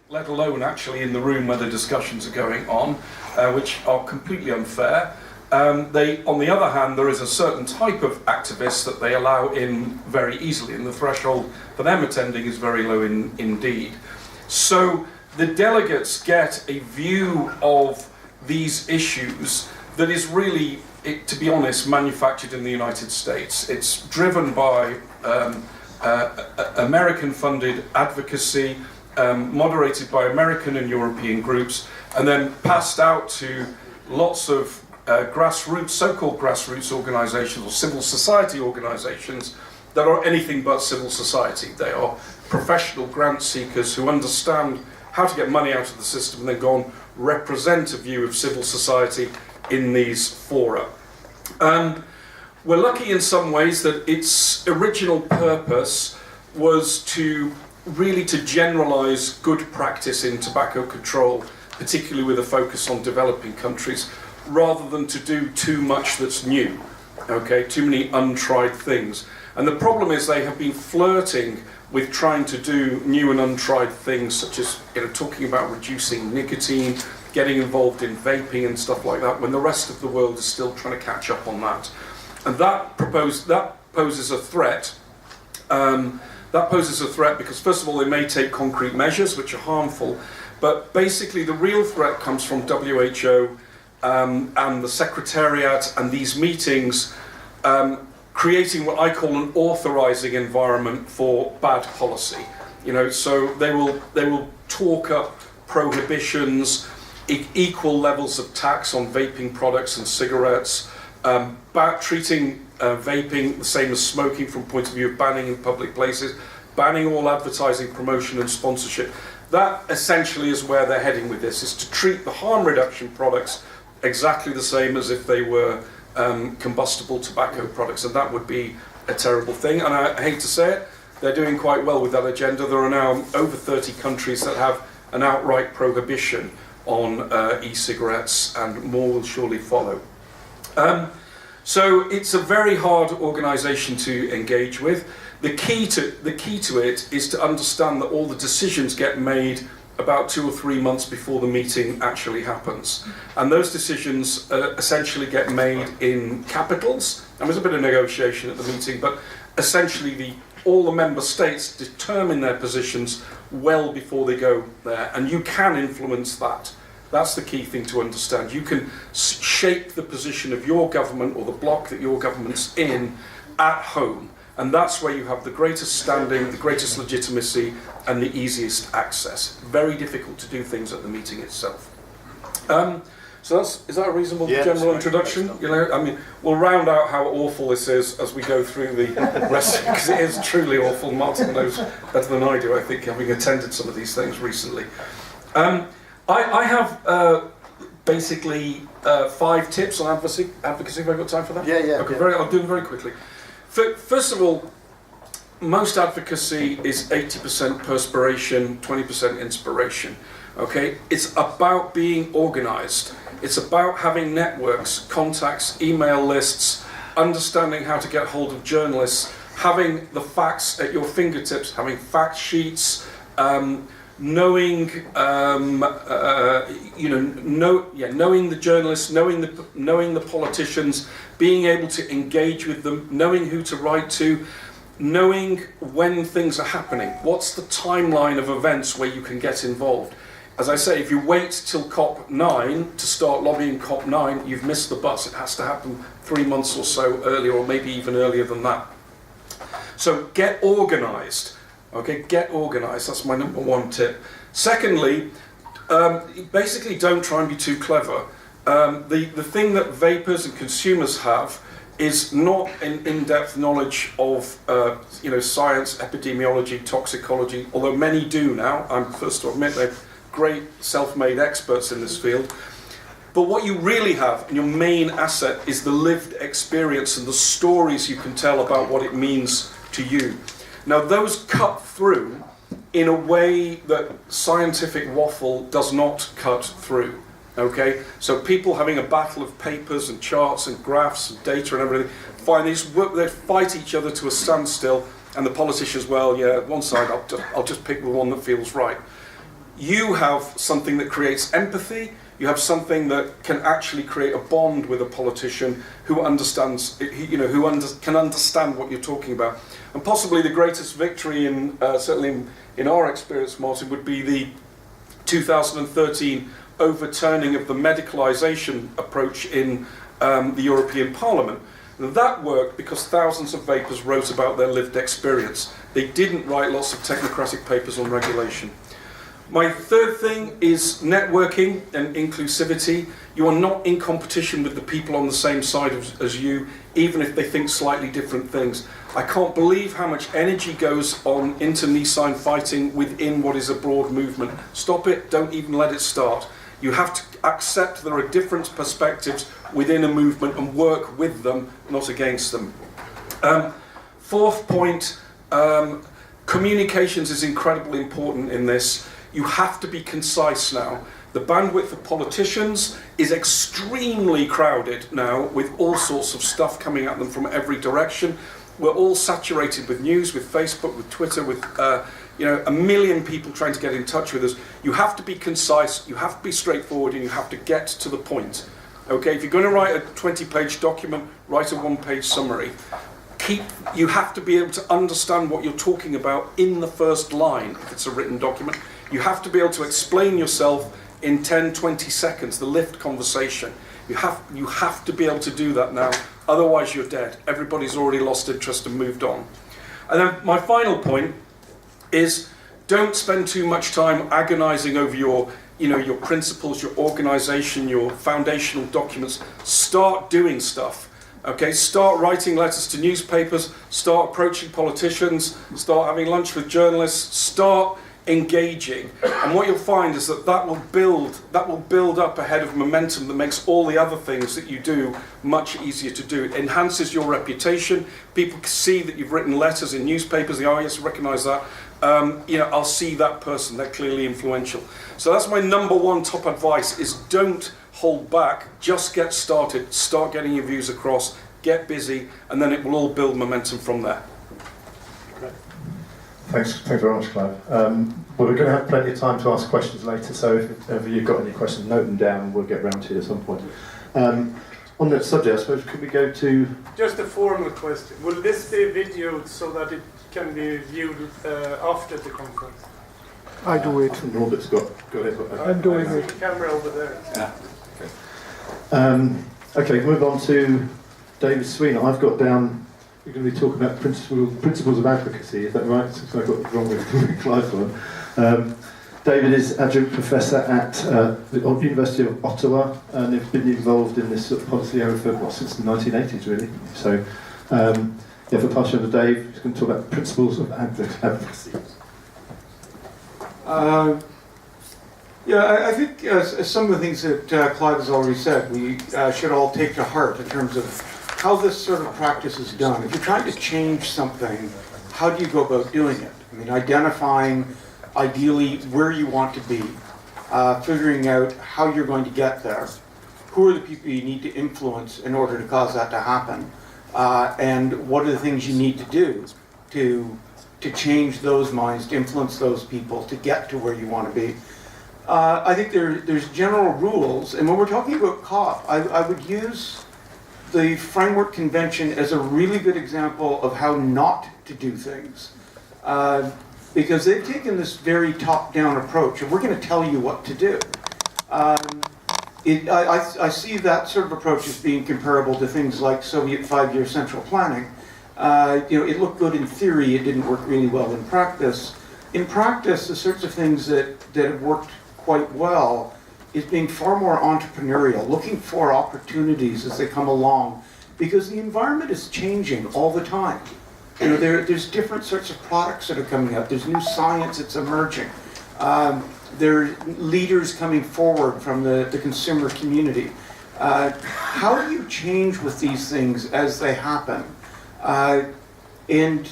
let alone actually in the room where the discussions are going on, which are completely unfair. On the other hand, there is a certain type of activists that they allow in very easily, and the threshold for them attending is very low indeed. So the delegates get a view of these issues that is really, to be honest, manufactured in the United States. It's driven by American-funded advocacy, moderated by American and European groups, and then passed out to lots of grassroots, so-called grassroots organisations or civil society organisations that are anything but civil society. They are professional grant seekers who understand how to get money out of the system and then go on represent a view of civil society in these fora. We're lucky in some ways that its original purpose was to generalise good practice in tobacco control, particularly with a focus on developing countries, rather than to do too much that's new, okay, too many untried things. And the problem is they have been flirting with trying to do new and untried things, such as talking about reducing nicotine, getting involved in vaping and stuff like that, when the rest of the world is still trying to catch up on that. And that poses a threat. That poses a threat because, first of all, they may take concrete measures which are harmful, but basically the real threat comes from WHO and the Secretariat and these meetings creating what I call an authorising environment for bad policy. So they will talk up prohibitions, equal levels of tax on vaping products and cigarettes, treating vaping the same as smoking from point of view of banning in public places, banning all advertising, promotion and sponsorship. That essentially is where they're heading with this, is to treat the harm reduction products exactly the same as if they were combustible tobacco products, and that would be a terrible thing. And I hate to say it, they're doing quite well with that agenda. There are now over 30 countries that have an outright prohibition on e-cigarettes, and more will surely follow. So it's a very hard organisation to engage with. The key to it is to understand that all the decisions get made about 2 or 3 months before the meeting actually happens. And those decisions essentially get made in capitals. And there's a bit of negotiation at the meeting, but essentially all the member states determine their positions well before they go there. And you can influence that. That's the key thing to understand. You can shape the position of your government or the bloc that your government's in at home. And that's where you have the greatest standing, the greatest legitimacy, and the easiest access. Very difficult to do things at the meeting itself. So is that a reasonable general introduction? We'll round out how awful this is as we go through the rest, because it is truly awful. Martin knows better than I do, I think, having attended some of these things recently. I have basically 5 tips on advocacy. Have I got time for that? Yeah. Okay, I'll do them very quickly. First of all, most advocacy is 80% perspiration, 20% inspiration. Okay, it's about being organised. It's about having networks, contacts, email lists, understanding how to get hold of journalists, having the facts at your fingertips, having fact sheets, knowing the journalists, knowing the politicians, being able to engage with them, knowing who to write to, knowing when things are happening. What's the timeline of events where you can get involved? As I say, if you wait till COP9 to start lobbying COP9, you've missed the bus. It has to happen 3 months or so earlier, or maybe even earlier than that. So get organised. Okay, get organised. That's my number 1 tip. Secondly, basically don't try and be too clever. The thing that vapers and consumers have is not an in-depth knowledge of science, epidemiology, toxicology, although many do now. I'm first to admit they're great self-made experts in this field. But what you really have, and your main asset, is the lived experience and the stories you can tell about what it means to you. Now those cut through in a way that scientific waffle does not cut through. Okay, so people having a battle of papers and charts and graphs and data and everything, fine, they fight each other to a standstill, and the politicians, one side, I'll just pick the one that feels right. you have something that creates empathy. You have something that can actually create a bond with a politician who understands, can understand what you're talking about. And possibly the greatest victory, certainly in our experience, Martin, would be the 2013 overturning of the medicalisation approach in the European Parliament. And that worked because thousands of vapers wrote about their lived experience. They didn't write lots of technocratic papers on regulation. My third thing is networking and inclusivity. You are not in competition with the people on the same side as you, even if they think slightly different things. I can't believe how much energy goes on internecine fighting within what is a broad movement. Stop it, don't even let it start. You have to accept there are different perspectives within a movement and work with them, not against them. Fourth point, communications is incredibly important in this. You have to be concise now. The bandwidth of politicians is extremely crowded now with all sorts of stuff coming at them from every direction. We're all saturated with news, with Facebook, with Twitter, with a million people trying to get in touch with us. You have to be concise, you have to be straightforward, and you have to get to the point. Okay, if you're going to write a 20-page document, write a one-page summary. You have to be able to understand what you're talking about in the first line if it's a written document. You have to be able to explain yourself in 10, 20 seconds, the lift conversation. You have to be able to do that now, otherwise you're dead. Everybody's already lost interest and moved on. And then my final point is don't spend too much time agonizing over your principles, your organization, your foundational documents. Start doing stuff. Okay, start writing letters to newspapers, start approaching politicians, start having lunch with journalists, start engaging, and what you'll find is that will build up a head of momentum that makes all the other things that you do much easier to do. It enhances your reputation. People see that you've written letters in newspapers. Oh, yes, recognise that. I'll see that person. They're clearly influential. So that's my number one top advice: is don't hold back. Just get started. Start getting your views across. Get busy, and then it will all build momentum from there. Thanks very much, Clive. Well, we're going to have plenty of time to ask questions later, so if ever you've got any questions, note them down and we'll get round to you at some point. On that subject, I suppose, could we go to... Just a formal question. Will this be videoed so that it can be viewed after the conference? I do it. Norbert's got it. I'm doing it. The camera over there. Yeah. Okay, move on to David Sweanor. I've got down... We're going to be talking about principles of advocacy, is that right? So I got it wrong with Clive's one. David is adjunct professor at the University of Ottawa, and has been involved in this sort of policy area for since the 1980s, really. So, if I pass you on to Dave, he's going to talk about principles of advocacy. I think as some of the things that Clive has already said, we should all take to heart in terms of how this sort of practice is done. If you're trying to change something, how do you go about doing it? I mean, identifying ideally where you want to be, figuring out how you're going to get there, who are the people you need to influence in order to cause that to happen, and what are the things you need to do to change those minds, to influence those people, to get to where you want to be. I think there's general rules, and when we're talking about COP, I would use the Framework Convention as a really good example of how not to do things. Because they've taken this very top-down approach, and we're going to tell you what to do. I see that sort of approach as being comparable to things like Soviet 5-year central planning. It looked good in theory, it didn't work really well in practice. In practice, the sorts of things that have worked quite well is being far more entrepreneurial, looking for opportunities as they come along, because the environment is changing all the time. There's different sorts of products that are coming up. There's new science that's emerging. There are leaders coming forward from the consumer community. How do you change with these things as they happen? And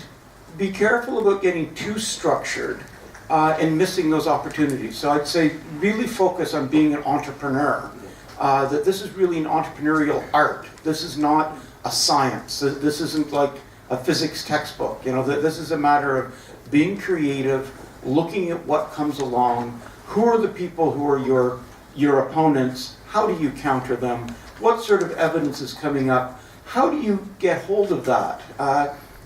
be careful about getting too structured and missing those opportunities. So I'd say really focus on being an entrepreneur. That this is really an entrepreneurial art. This is not a science. This isn't like a physics textbook. That this is a matter of being creative, looking at what comes along, Who are the people who are your opponents? How do you counter them? What sort of evidence is coming up? How do you get hold of that?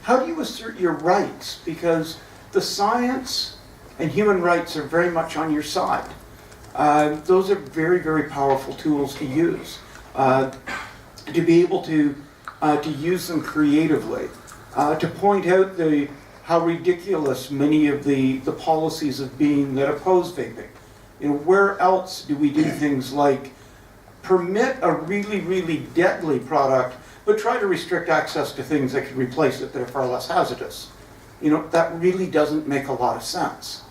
How do you assert your rights? Because the science and human rights are very much on your side. Those are very, very powerful tools to use. To be able to use them creatively, to point out how ridiculous many of the policies have been that oppose vaping. You know, where else do we do things like permit a really, really deadly product, but try to restrict access to things that could replace it that are far less hazardous? You know, that really doesn't make a lot of sense.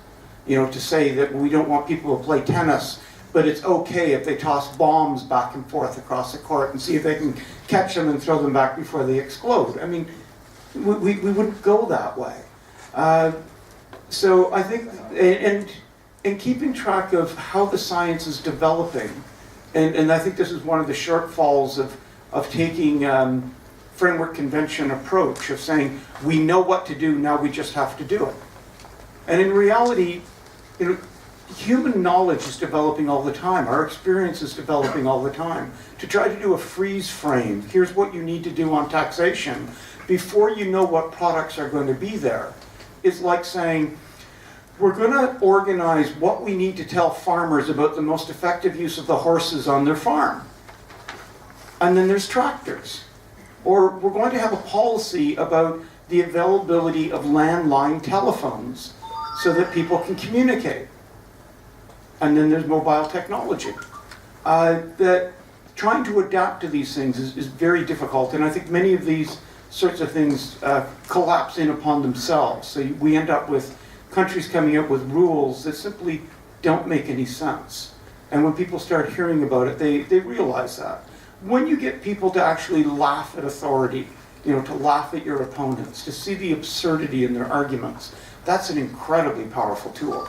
You know, to say that we don't want people to play tennis, but it's okay if they toss bombs back and forth across the court and see if they can catch them and throw them back before they explode. I mean, we wouldn't go that way. So I think, and keeping track of how the science is developing, and I think this is one of the shortfalls of taking framework convention approach of saying, we know what to do, now we just have to do it. And in reality, you know, human knowledge is developing all the time. Our experience is developing all the time. To try to do a freeze frame, here's what you need to do on taxation, before you know what products are going to be there, is like saying, we're going to organize what we need to tell farmers about the most effective use of the horses on their farm. And then there's tractors. Or we're going to have a policy about the availability of landline telephones so that people can communicate. And then there's mobile technology. That trying to adapt to these things is very difficult, and I think many of these sorts of things collapse in upon themselves. So we end up with countries coming up with rules that simply don't make any sense. And when people start hearing about it, they realize that. When you get people to actually laugh at authority, you know, to laugh at your opponents, to see the absurdity in their arguments, that's an incredibly powerful tool.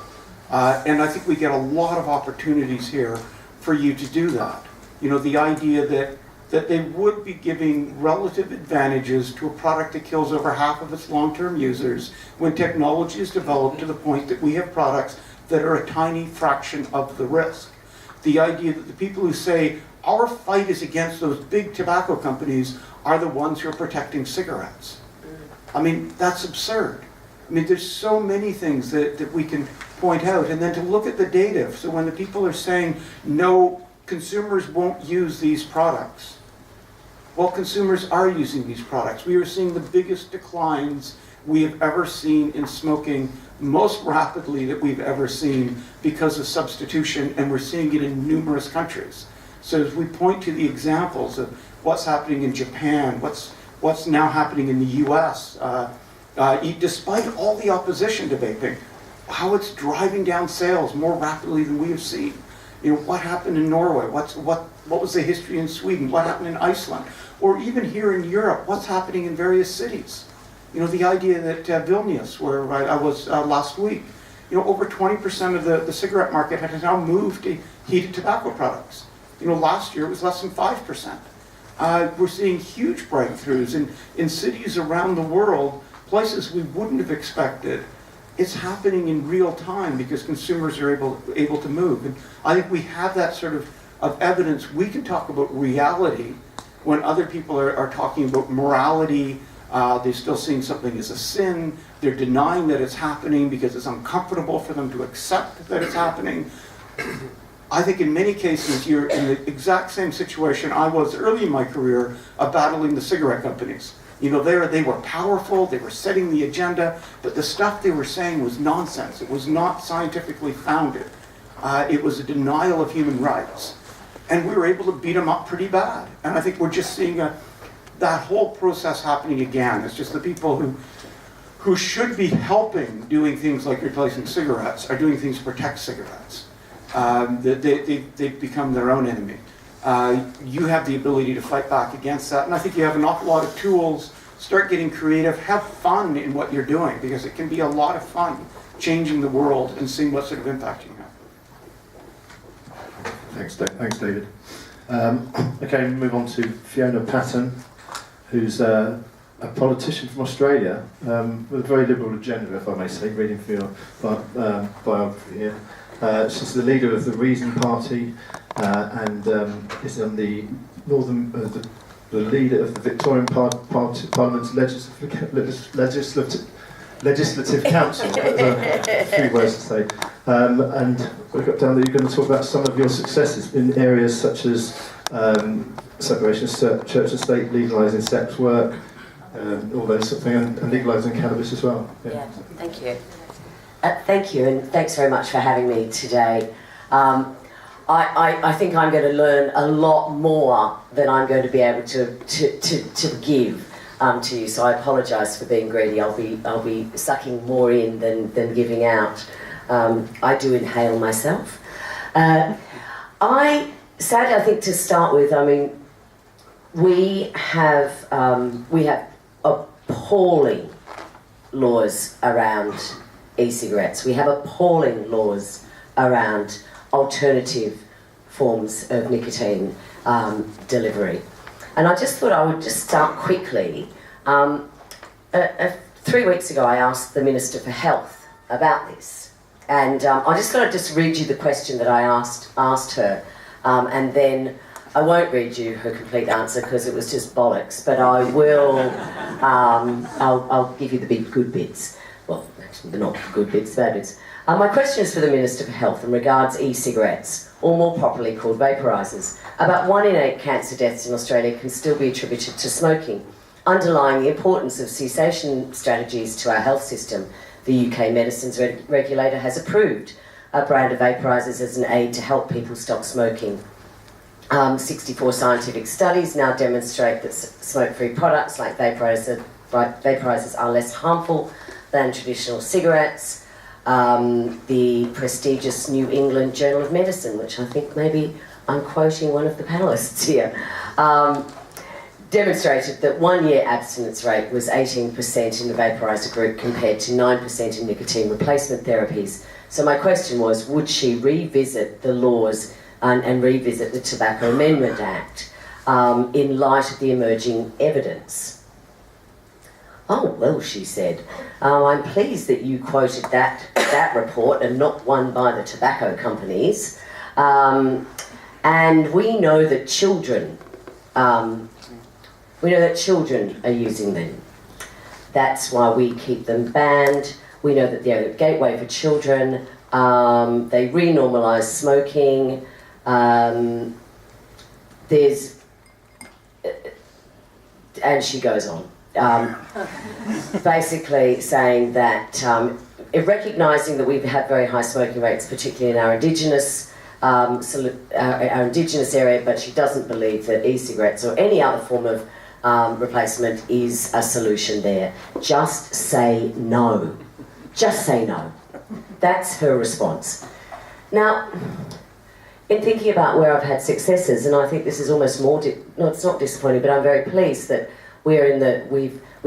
And I think we get a lot of opportunities here for you to do that. You know, the idea that they would be giving relative advantages to a product that kills over half of its long-term users when technology is developed to the point that we have products that are a tiny fraction of the risk. The idea that the people who say, our fight is against those big tobacco companies are the ones who are protecting cigarettes. I mean, that's absurd. I mean, there's so many things that we can point out, and then to look at the data. So when the people are saying, no, consumers won't use these products. Well, consumers are using these products. We are seeing the biggest declines we have ever seen in smoking, most rapidly that we've ever seen because of substitution, and we're seeing it in numerous countries. So as we point to the examples of what's happening in Japan, what's now happening in the US, despite all the opposition to vaping, how it's driving down sales more rapidly than we have seen. You know, what happened in Norway? What was the history in Sweden? What happened in Iceland? Or even here in Europe, what's happening in various cities? You know, the idea that Vilnius, where I was last week, you know, over 20% of the cigarette market has now moved to heated tobacco products. You know, last year it was less than 5%. We're seeing huge breakthroughs in cities around the world, places we wouldn't have expected. It's happening in real time because consumers are able to move. And I think we have that sort of evidence. We can talk about reality when other people are talking about morality. They're still seeing something as a sin. They're denying that it's happening because it's uncomfortable for them to accept that it's happening. I think in many cases you're in the exact same situation I was early in my career of battling the cigarette companies. You know, they were powerful, they were setting the agenda, but the stuff they were saying was nonsense. It was not scientifically founded. It was a denial of human rights. And we were able to beat them up pretty bad. And I think we're just seeing that whole process happening again. It's just the people who should be helping doing things like replacing cigarettes are doing things to protect cigarettes. They've become their own enemy. You have the ability to fight back against that, and I think you have an awful lot of tools. Start getting creative, have fun in what you're doing, because it can be a lot of fun changing the world and seeing what sort of impact you have. Thanks, David. Okay, we move on to Fiona Patten, who's a politician from Australia with a very liberal agenda, if I may say, reading from your biography here. She's the leader of the Reason Party and is on the northern, the leader of the Victorian Parliament's Legislative Council. A few words to say. And we've got down that you're going to talk about some of your successes in areas such as separation of church and state, legalising sex work, all those sort of things, and legalising cannabis as well. Yeah, thank you. Thank you, and thanks very much for having me today. I think I'm going to learn a lot more than I'm going to be able to give to you. So I apologise for being greedy. I'll be sucking more in than giving out. I do inhale myself. Sadly, I think to start with, I mean, we have appalling laws around e-cigarettes. We have appalling laws around alternative forms of nicotine delivery. And I just thought I would just start quickly. 3 weeks ago I asked the Minister for Health about this. And I just thought I'd just read you the question that I asked her. And then I won't read you her complete answer because it was just bollocks, but I will, I'll give you the big good bits. Well, actually, they're not good bits, bad bits. My question is for the Minister for Health and regards e-cigarettes, or more properly called vaporisers. About 1 in 8 cancer deaths in Australia can still be attributed to smoking. Underlying the importance of cessation strategies to our health system, the UK Medicines Regulator has approved a brand of vaporisers as an aid to help people stop smoking. 64 scientific studies now demonstrate that smoke-free products like vaporisers are less harmful than traditional cigarettes. The prestigious New England Journal of Medicine, which I think maybe I'm quoting one of the panellists here, demonstrated that 1 year abstinence rate was 18% in the vaporiser group compared to 9% in nicotine replacement therapies. So my question was, would she revisit the laws and revisit the Tobacco Amendment Act in light of the emerging evidence? Oh, well, she said, I'm pleased that you quoted that report and not one by the tobacco companies. And we know that children are using them. That's why we keep them banned. We know that they're a gateway for children. They renormalise smoking. And she goes on. Basically saying that recognising that we have very high smoking rates, particularly in our indigenous area, but she doesn't believe that e-cigarettes or any other form of replacement is a solution there. Just say no. Just say no. That's her response. Now, in thinking about where I've had successes, and I think this is almost more, no, it's not disappointing, but I'm very pleased that we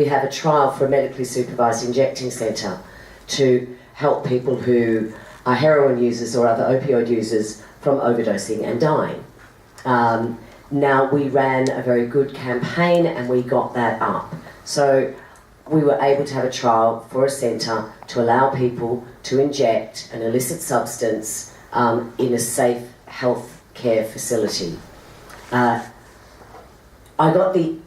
have a trial for a medically supervised injecting centre to help people who are heroin users or other opioid users from overdosing and dying. Now, we ran a very good campaign and we got that up. So we were able to have a trial for a centre to allow people to inject an illicit substance in a safe health care facility. I got the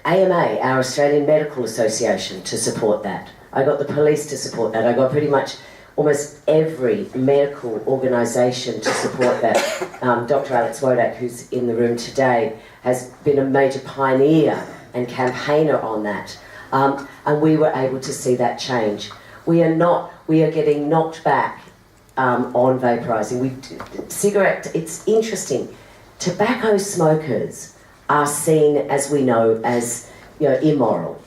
AMA, our Australian Medical Association, to support that. I got the police to support that. I got pretty much almost every medical organisation to support that. Dr. Alex Wodak, who's in the room today, has been a major pioneer and campaigner on that. And we were able to see that change. We are getting knocked back on vaporising. It's interesting. Tobacco smokers are seen, as we know, as immoral.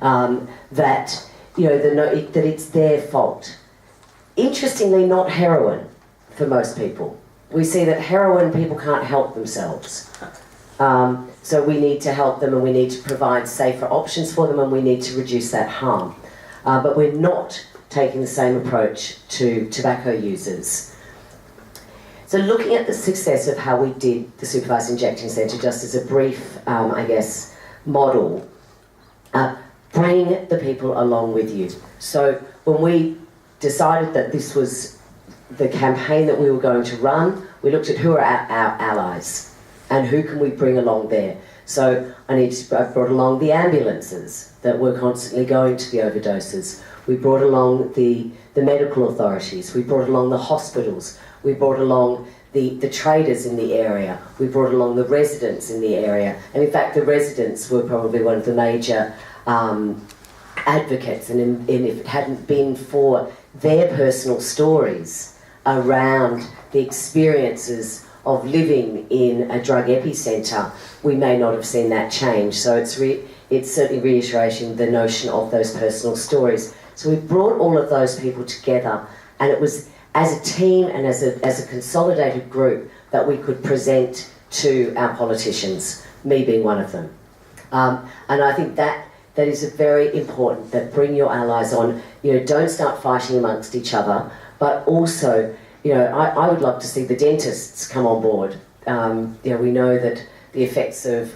That it's their fault. Interestingly, not heroin for most people. We see that heroin people can't help themselves. So we need to help them and we need to provide safer options for them and we need to reduce that harm. But we're not taking the same approach to tobacco users. So looking at the success of how we did the Supervised Injecting Centre, just as a brief, model, bring the people along with you. So when we decided that this was the campaign that we were going to run, we looked at who are our allies and who can we bring along there. So I brought along the ambulances that were constantly going to the overdoses. We brought along the medical authorities. We brought along the hospitals. We brought along the traders in the area. We brought along the residents in the area. And in fact, the residents were probably one of the major advocates. And if it hadn't been for their personal stories around the experiences of living in a drug epicentre, we may not have seen that change. So it's certainly reiterating the notion of those personal stories. So we brought all of those people together, and it was as a team and as a consolidated group that we could present to our politicians, me being one of them. And I think that is a very important, that bring your allies on, don't start fighting amongst each other, but also, I would love to see the dentists come on board. We know that the effects of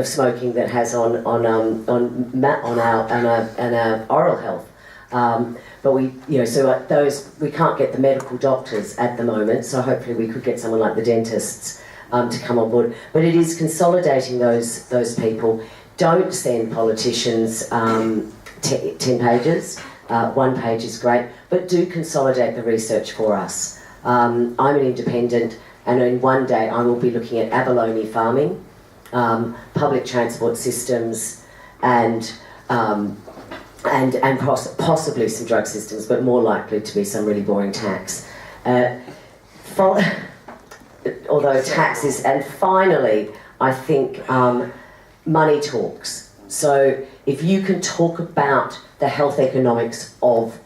smoking that has on our oral health. But we can't get the medical doctors at the moment, so hopefully we could get someone like the dentists to come on board. But it is consolidating those people. Don't send politicians 10 pages. 1 page is great, but do consolidate the research for us. I'm an independent, and in one day I will be looking at abalone farming, public transport systems, and possibly some drug systems, but more likely to be some really boring tax. Although taxes, and finally, I think money talks. So if you can talk about the health economics of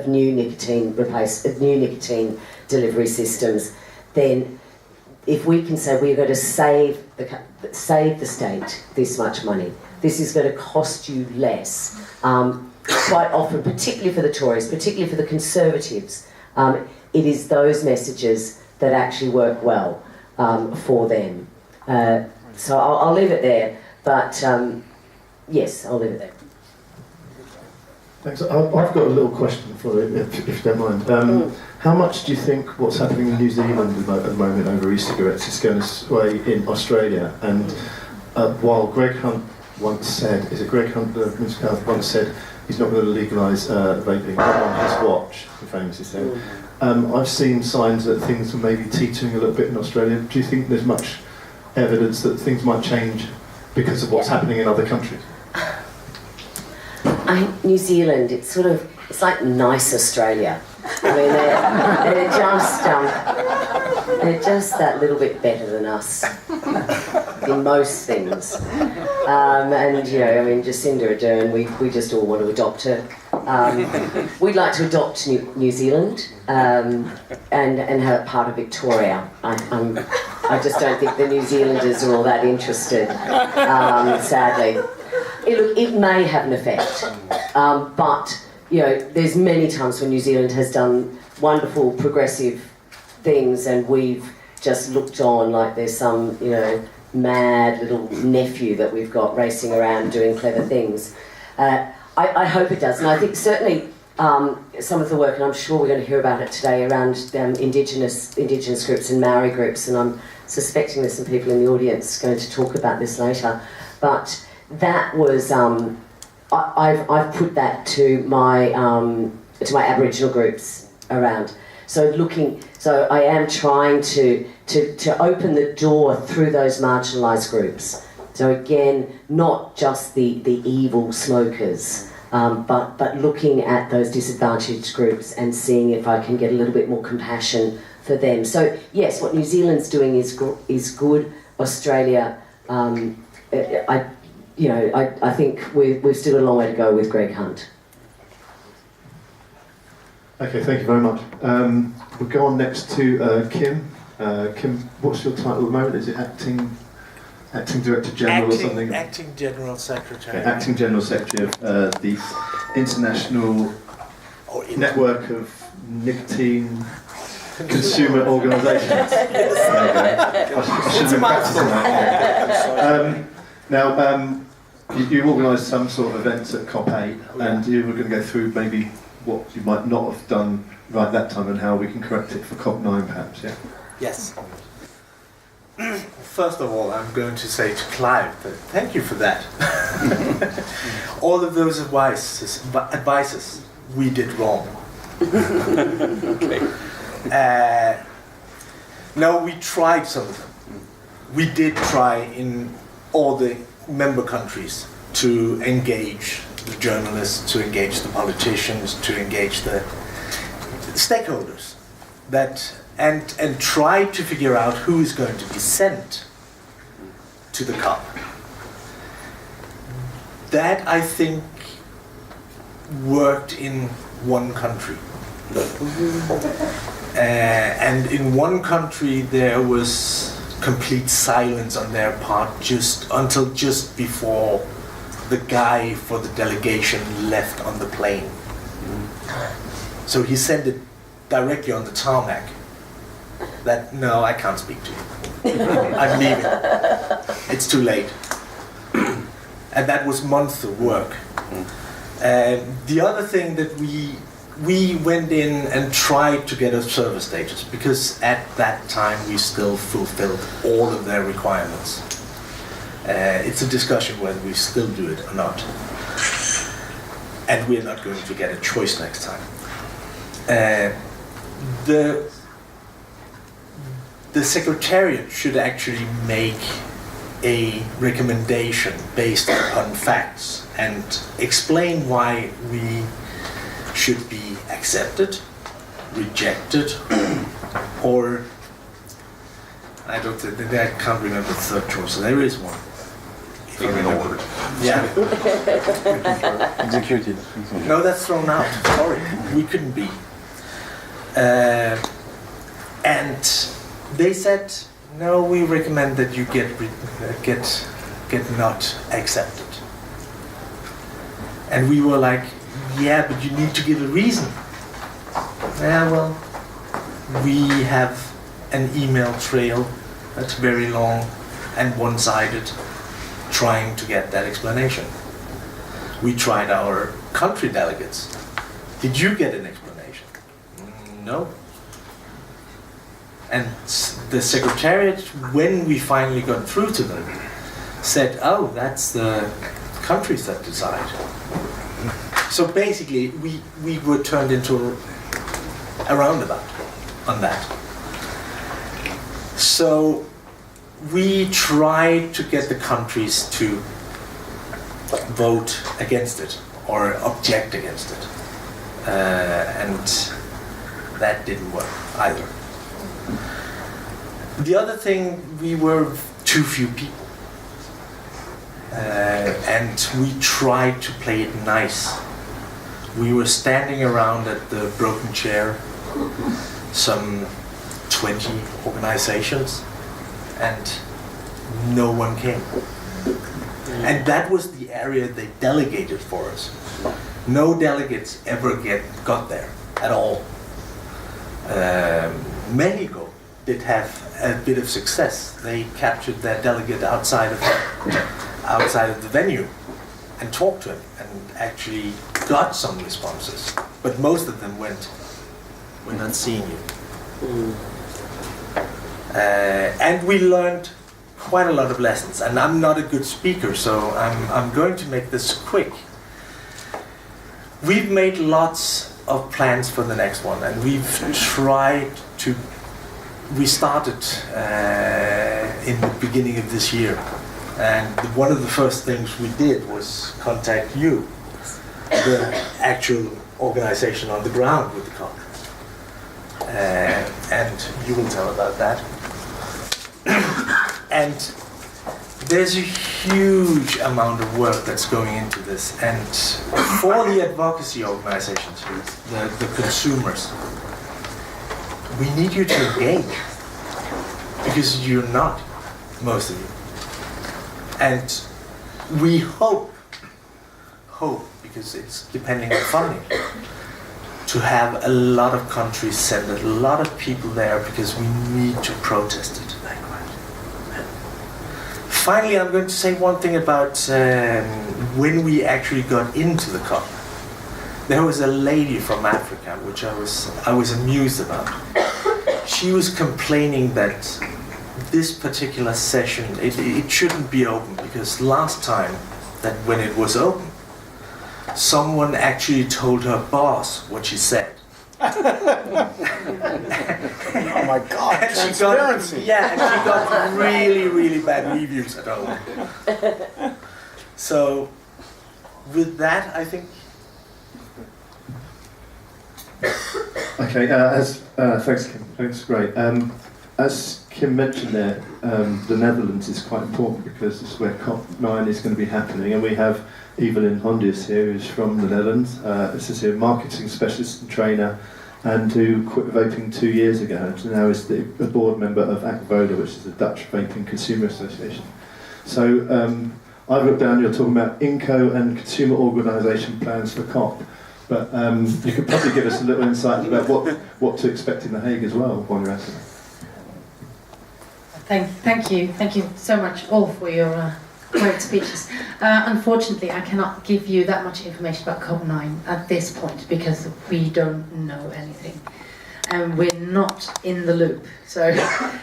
new nicotine delivery systems, then if we can say we're going to save the state this much money, this is going to cost you less. Quite often, particularly for the Tories, particularly for the Conservatives, it is those messages that actually work well for them. So I'll leave it there, but yes, I'll leave it there. Thanks. I've got a little question for you, if you don't mind. How much do you think what's happening in New Zealand at the moment over e-cigarettes is going to sway in Australia? And while Greg Hunt once said, Greg Hunt, the Minister of Health, once said he's not going to legalise vaping on his watch, he famously said, I've seen signs that things are maybe teetering a little bit in Australia. Do you think there's much evidence that things might change because of what's happening in other countries? New Zealand, it's like nice Australia. I mean, they're just that little bit better than us in most things. Jacinda Ardern, we just all want to adopt her. We'd like to adopt New Zealand and have it part of Victoria. I just don't think the New Zealanders are all that interested, sadly. It may have an effect, but there's many times when New Zealand has done wonderful progressive things, and we've just looked on like there's some mad little nephew that we've got racing around doing clever things. I hope it does, and I think certainly some of the work, and I'm sure we're going to hear about it today, around Indigenous groups and Maori groups, and I'm suspecting there's some people in the audience going to talk about this later, but that was I've put that to my Aboriginal groups around. So I am trying to open the door through those marginalised groups. So again, not just the evil smokers, but looking at those disadvantaged groups and seeing if I can get a little bit more compassion for them. So yes, what New Zealand's doing is good. Australia, I think we've still got a long way to go with Greg Hunt. Okay, thank you very much. We'll go on next to Kim. Kim, what's your title at the moment? Is it acting Director General or something? Acting General Secretary. Okay, Acting General Secretary of the International Network of Nicotine Consumer Organisations. I should have been practicing that. Now, you organised some sort of events at COP8, and you were going to go through maybe what you might not have done right that time and how we can correct it for COP9 perhaps, yeah? Yes. First of all, I'm going to say to Clive that thank you for that. All of those advices we did wrong. Okay. No, we tried some of them. We did try in all the member countries to engage the journalists, to engage the politicians, to engage the stakeholders, and try to figure out who is going to be sent to the COP. That, I think, worked in one country. And in one country there was complete silence on their part until just before the guy for the delegation left on the plane. So he sent it directly on the tarmac that, no, I can't speak to you. I'm leaving. It's too late. And that was months of work. The other thing that we went in and tried to get observer status, because at that time we still fulfilled all of their requirements. It's a discussion whether we still do it or not. And we're not going to get a choice next time. The Secretariat should actually make a recommendation based upon facts and explain why we should be accepted, rejected, or I can't remember the third choice. There is one. Ignored. Yeah. Executed. No, that's thrown out. Sorry, we couldn't be. And they said, no, we recommend that you get not accepted. And we were like, yeah, but you need to give a reason. Yeah, well, we have an email trail that's very long and one-sided, trying to get that explanation. We tried our country delegates. Did you get an explanation? No. And the Secretariat, when we finally got through to them, said, oh, that's the countries that decide. So basically, we were turned into a roundabout on that. So we tried to get the countries to vote against it or object against it. And that didn't work either. The other thing, we were too few people. And we tried to play it nice. We were standing around at the broken chair, some 20 organizations, and no one came. And that was the area they delegated for us. No delegates ever got there at all. Mexico did have a bit of success. They captured their delegate outside of the venue and talked to him and actually got some responses. But most of them went, we're not seeing you. And we learned quite a lot of lessons. And I'm not a good speaker, so I'm going to make this quick. We've made lots of plans for the next one, and we've tried to. We started in the beginning of this year, and one of the first things we did was contact you, the actual organization on the ground with the COP. And you will tell about that. And there's a huge amount of work that's going into this, and for the advocacy organizations, the consumers, we need you to engage, because you're not, most of you. And we hope, because it's depending on funding, to have a lot of countries send a lot of people there, because we need to protest it. Finally, I'm going to say one thing about when we actually got into the COP. there was a lady from Africa, which I was amused about. She was complaining that this particular session, it shouldn't be open, because last time that when it was open, someone actually told her boss what she said. Oh my God, And she transparency. and she got really, really bad reviews at home. So, with that, I think. Okay, thanks, Kim. Thanks, great. As Kim mentioned there, the Netherlands is quite important because this is where COP9 is going to be happening, and we have Eveline Hondius here, who's from the Netherlands. This is a marketing specialist and trainer, and who quit vaping 2 years ago, and now is the board member of ACVODA, which is the Dutch Vaping Consumer Association. So I've got down, you're talking about INCO and consumer organisation plans for COP. But you could probably give us a little insight about what to expect in The Hague as well while you're at it. Thank you so much all for your great speeches. Unfortunately, I cannot give you that much information about COP9 at this point because we don't know anything. And we're not in the loop, so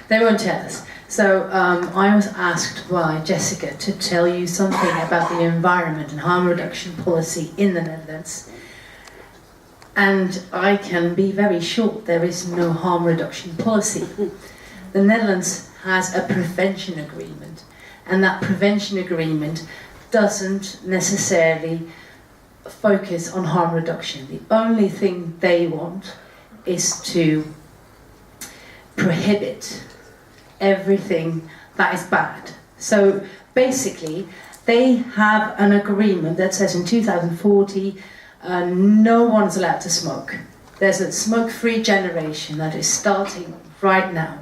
they won't tell us. So I was asked by Jessica to tell you something about the environment and harm reduction policy in the Netherlands. And I can be very short, there is no harm reduction policy. The Netherlands has a prevention agreement, and that prevention agreement doesn't necessarily focus on harm reduction. The only thing they want is to prohibit everything that is bad. So basically, they have an agreement that says in 2040, no one's allowed to smoke. There's a smoke-free generation that is starting right now.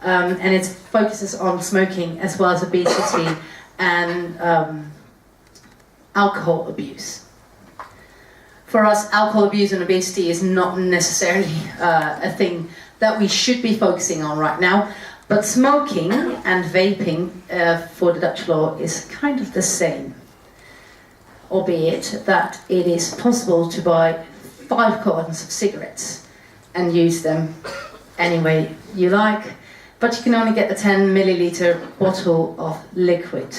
And it focuses on smoking as well as obesity and alcohol abuse. For us, alcohol abuse and obesity is not necessarily a thing that we should be focusing on right now, but smoking and vaping for the Dutch law is kind of the same, albeit that it is possible to buy 5 cartons of cigarettes and use them any way you like, but you can only get the 10 milliliter bottle of liquid.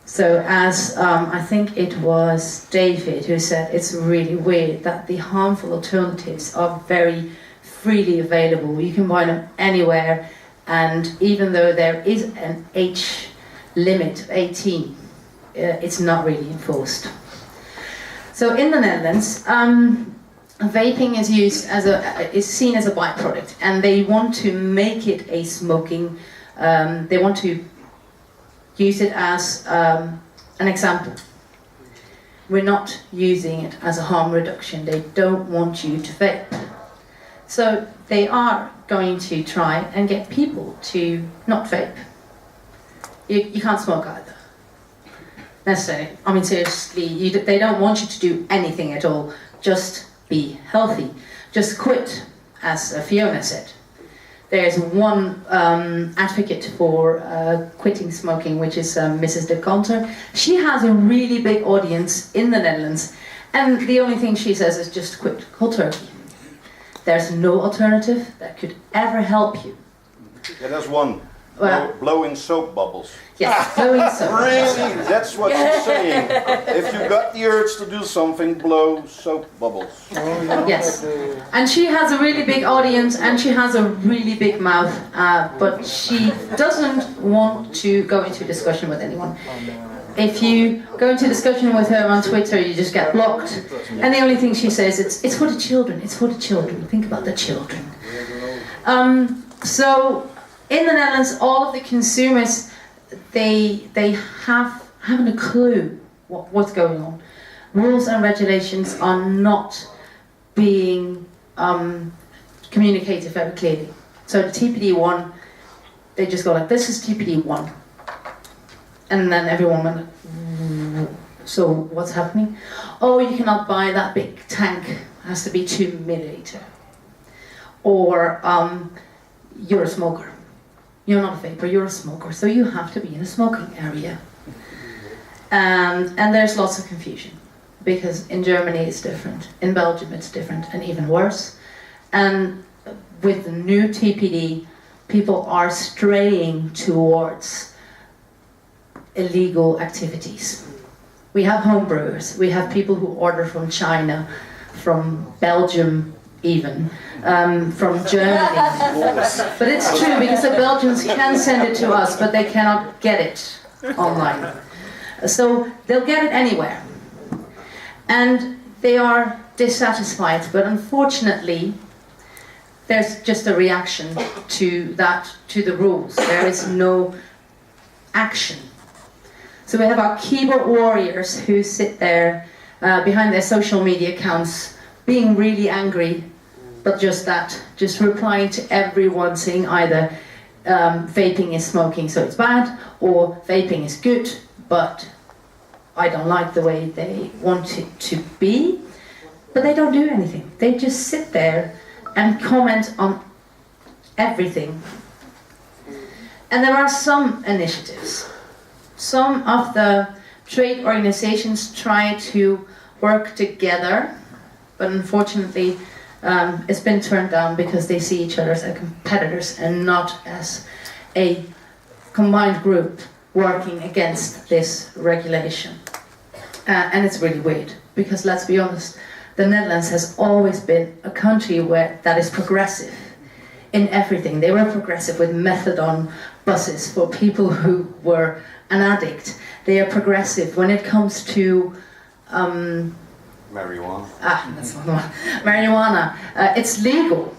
So as I think it was David who said, it's really weird that the harmful alternatives are very freely available. You can buy them anywhere, and even though there is an age limit of 18, it's not really enforced. So in the Netherlands, vaping is used as is seen as a byproduct, and they want to make it a smoking. They want to use it as an example. We're not using it as a harm reduction. They don't want you to vape. So they are going to try and get people to not vape. You can't smoke either. Necessarily. I mean, seriously, they don't want you to do anything at all. Just be healthy. Just quit, as Fiona said. There's one advocate for quitting smoking, which is Mrs. de Conter. She has a really big audience in the Netherlands, and the only thing she says is just quit cold turkey. There's no alternative that could ever help you. Yeah, there's one. Well, Blowing soap bubbles. yes, blowing soap. Really? That's what she's saying. If you got the urge to do something, blow soap bubbles. Yes, and she has a really big audience and she has a really big mouth, but she doesn't want to go into discussion with anyone. If you go into discussion with her on Twitter, you just get blocked. And the only thing she says is, it's for the children, it's for the children, think about the children. So in the Netherlands, all of the consumers, they haven't a clue what's going on. Rules and regulations are not being communicated very clearly. So the TPD1, they just go like, this is TPD1. And then everyone went, so what's happening? Oh, you cannot buy that big tank, it has to be 2 milliliter. Or you're a smoker. You're not a vapor, you're a smoker, so you have to be in a smoking area. And there's lots of confusion. because in Germany it's different, in Belgium it's different, and even worse. And with the new TPD, people are straying towards illegal activities. We have home brewers, we have people who order from China, from Belgium even, from Germany. But it's true, because the Belgians can send it to us, but they cannot get it online. So they'll get it anywhere. And they are dissatisfied, but unfortunately, there's just a reaction to that, to the rules. There is no action. So we have our keyboard warriors who sit there behind their social media accounts being really angry, but just that, just replying to everyone saying either vaping is smoking so it's bad, or vaping is good, but I don't like the way they want it to be. But they don't do anything. They just sit there and comment on everything. And there are some initiatives. Some of the trade organizations try to work together, but unfortunately it's been turned down because they see each other as competitors and not as a combined group working against this regulation. And it's really weird, because let's be honest, the Netherlands has always been a country that is progressive in everything. They were progressive with methadone buses for people who were an addict. They are progressive when it comes to Marijuana. that's one. Marijuana. It's legal.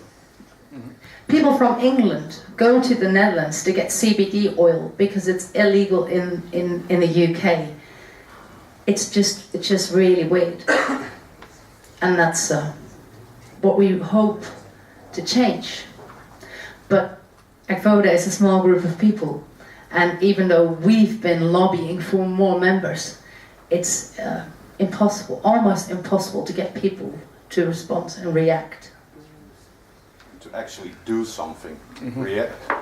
People from England go to the Netherlands to get CBD oil because it's illegal in the UK. It's just really weird. And that's what we hope to change. But Akvoda is a small group of people, and even though we've been lobbying for more members, it's impossible, almost impossible to get people to respond and react. To actually do something.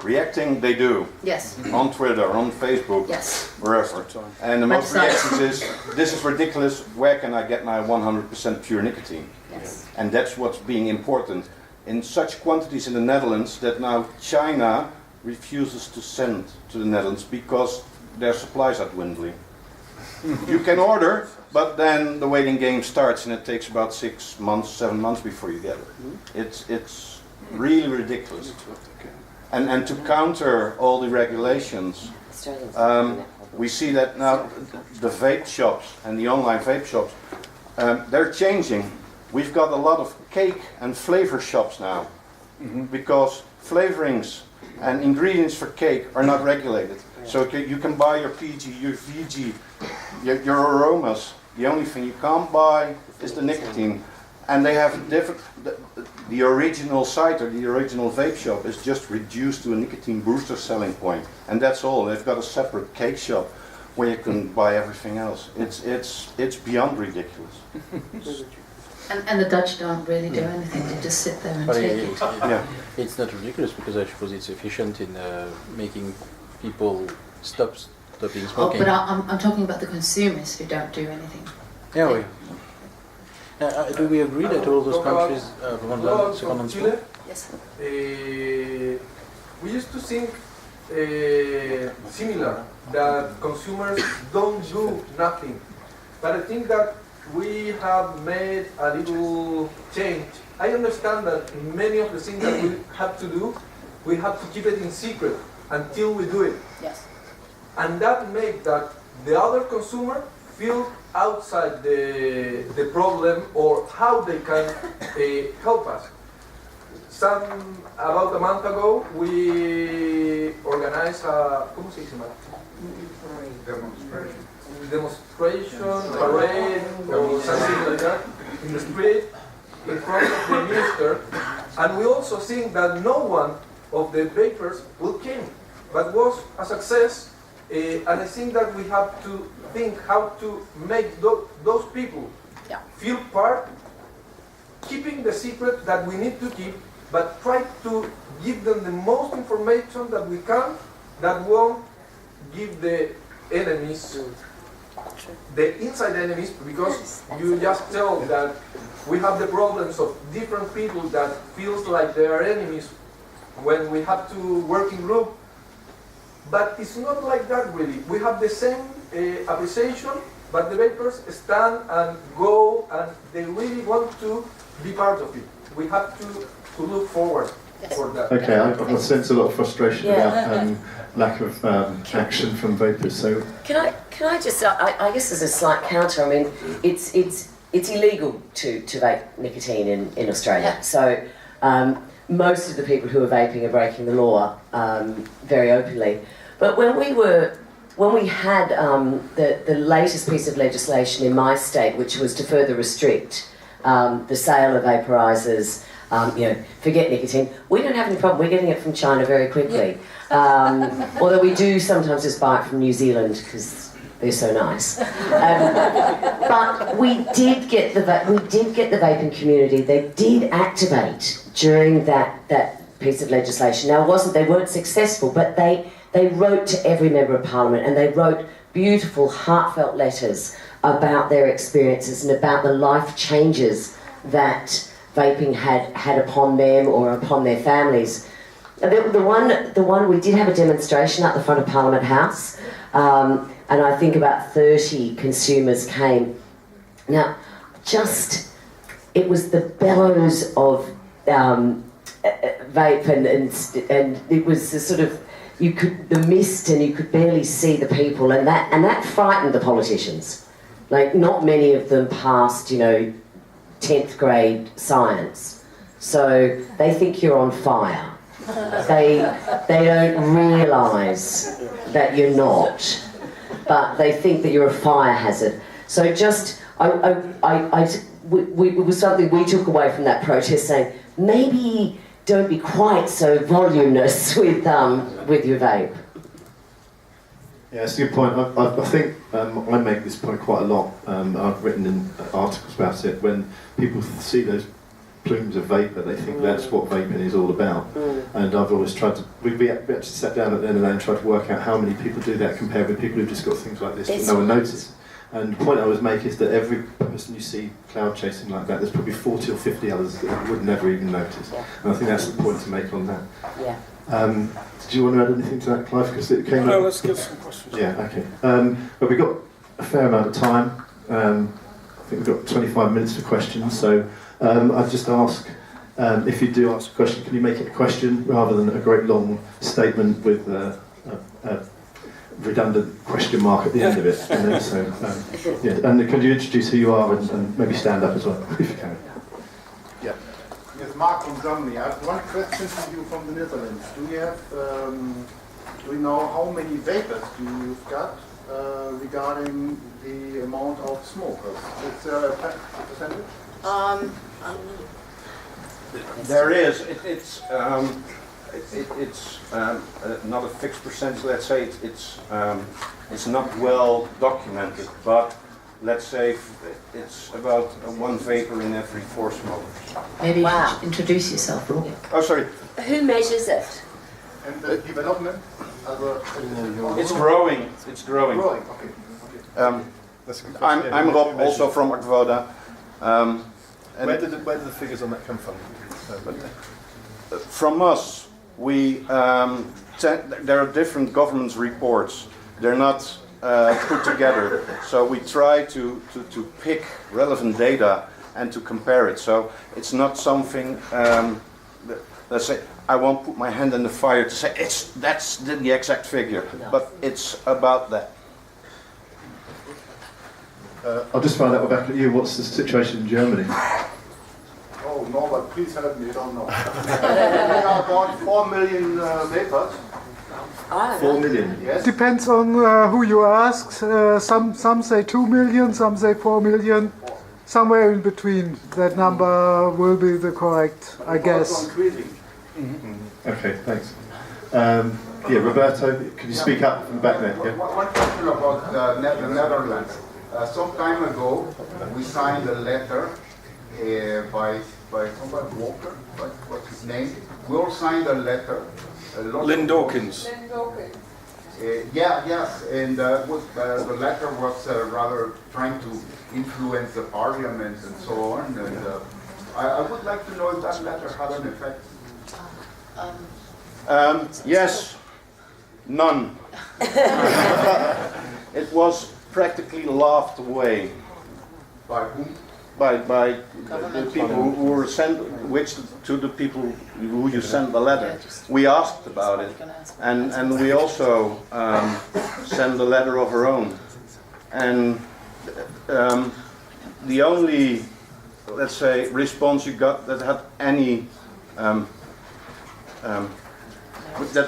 Reacting, they do. Yes. On Twitter, on Facebook, Yes. wherever. And the most Website. reactions is, this is ridiculous, where can I get my 100% pure nicotine? Yes. And that's what's being important in such quantities in the Netherlands that now China refuses to send to the Netherlands because their supplies are dwindling. You can order, but then the waiting game starts and it takes about 6 months, 7 months before you get it. It's really ridiculous. And to counter all the regulations, we see that now the vape shops and the online vape shops, they're changing. We've got a lot of cake and flavor shops now, because flavorings and ingredients for cake are not regulated. So you can buy your PG, your VG, your aromas. The only thing you can't buy is the nicotine. And they have different, the original site or the original vape shop is just reduced to a nicotine booster selling point. And that's all. They've got a separate cake shop where you can buy everything else. It's beyond ridiculous. And the Dutch don't really do anything, they just sit there and But take it. Yeah. it's not ridiculous, because I suppose it's efficient in making people stop Oh, smoking. but I'm talking about the consumers who don't do anything. Yeah, do we agree that all those countries Chile, Yes. we used to think similar, that consumers don't do nothing. But I think that we have made a little change. I understand that many of the things that we have to do, we have to keep it in secret until we do it. Yes. And that makes that the other consumer feel outside the problem or how they can help us. About a month ago, we organized a demonstration, parade, or something like that in the street in front of the minister, and we also think that no one of the vapers will come, but was a success. And I think that we have to think how to make those people feel part, keeping the secret that we need to keep, but try to give them the most information that we can that won't give the enemies the inside enemies, because you just tell that we have the problems of different people that feels like they are enemies when we have to work in group, but it's not like that really. We have the same appreciation, but the vapers stand and go, and they really want to be part of it. We have to look forward for that. Okay, I sense a lot of frustration about lack of action from vapers. So Can I just? I guess there's a slight counter. I mean, it's illegal to vape nicotine in Australia. So most of the people who are vaping are breaking the law very openly. But when we had the latest piece of legislation in my state, which was to further restrict the sale of vaporisers, forget nicotine. We don't have any problem. We're getting it from China very quickly. Although we do sometimes just buy it from New Zealand because they're so nice. But we did get the vaping community. They did activate during that piece of legislation. Now they weren't successful, but they wrote to every member of parliament, and they wrote beautiful, heartfelt letters about their experiences and about the life changes that vaping had upon them or upon their families. The one we did have a demonstration at the front of Parliament House, and I think about 30 consumers came. Now, it was the bellows of vape, and it was the sort of, the mist, and you could barely see the people, and that frightened the politicians. Like, not many of them passed, 10th grade science, so they think you're on fire. They don't realise that you're not, but they think that you're a fire hazard. So it was something we took away from that protest, saying maybe don't be quite so voluminous with your vape. yeah, that's a good point. I think I make this point quite a lot. I've written in articles about it. When people see those plumes of vapour, they think that's what vaping is all about. And I've always tried to. We actually sat down at the end of the day and tried to work out how many people do that compared with people who've just got things like this that no one notices. And the point I always make is that every person you see cloud chasing like that, there's probably 40 or 50 others that would never even notice. And I think that's the point to make on that. Yeah. Did you want to add anything to that, Clive? Because it came No, up. let's get some questions. Yeah, okay. But we've got a fair amount of time. I think we've got 25 minutes for questions. So I'd just ask, if you do ask a question, can you make it a question rather than a great long statement with a redundant question mark at the end of it? And can you introduce who you are and maybe stand up as well, if you can? Yeah. Yes, Mark from Germany. I have one question to you from the Netherlands. Do you know how many vapors you've got regarding the amount of smokers? Is there a percentage? There is. It's not a fixed percentage. Let's say it's not well documented, but let's say it's about 1 vapor in every 4 smokers. Maybe you should introduce yourself, Rob. Oh, sorry. Who measures it? And the development? It's growing. It's growing. Okay. I'm Rob, also from Akvoda. Where did the figures on that come from? From us, there are different government reports. They're not put together, so we try to pick relevant data and to compare it. So it's not something. Let's say I won't put my hand in the fire to say that's the exact figure, but it's about that. I'll just find out back at you. What's the situation in Germany? Oh, no, but please help me, I don't know. There are about 4 million vapors. 4 million? Yes. Depends on who you ask. Some say 2 million, some say 4 million. Somewhere in between. That number will be the correct, I guess. Okay, thanks. Roberto, could you speak up from back there? Yeah? One question about the Netherlands. Some time ago, we signed a letter by somebody, Walker, what's his name? We all signed a letter. Lynn Dawkins. Yes, and the letter was rather trying to influence the parliament and so on, and I would like to know if that letter had an effect. Yes, none. It was practically laughed away. By whom? By the people who were sent, to the people who you sent the letter. We asked about it, and we also sent a letter of our own. And the only, let's say, response you got that had any, that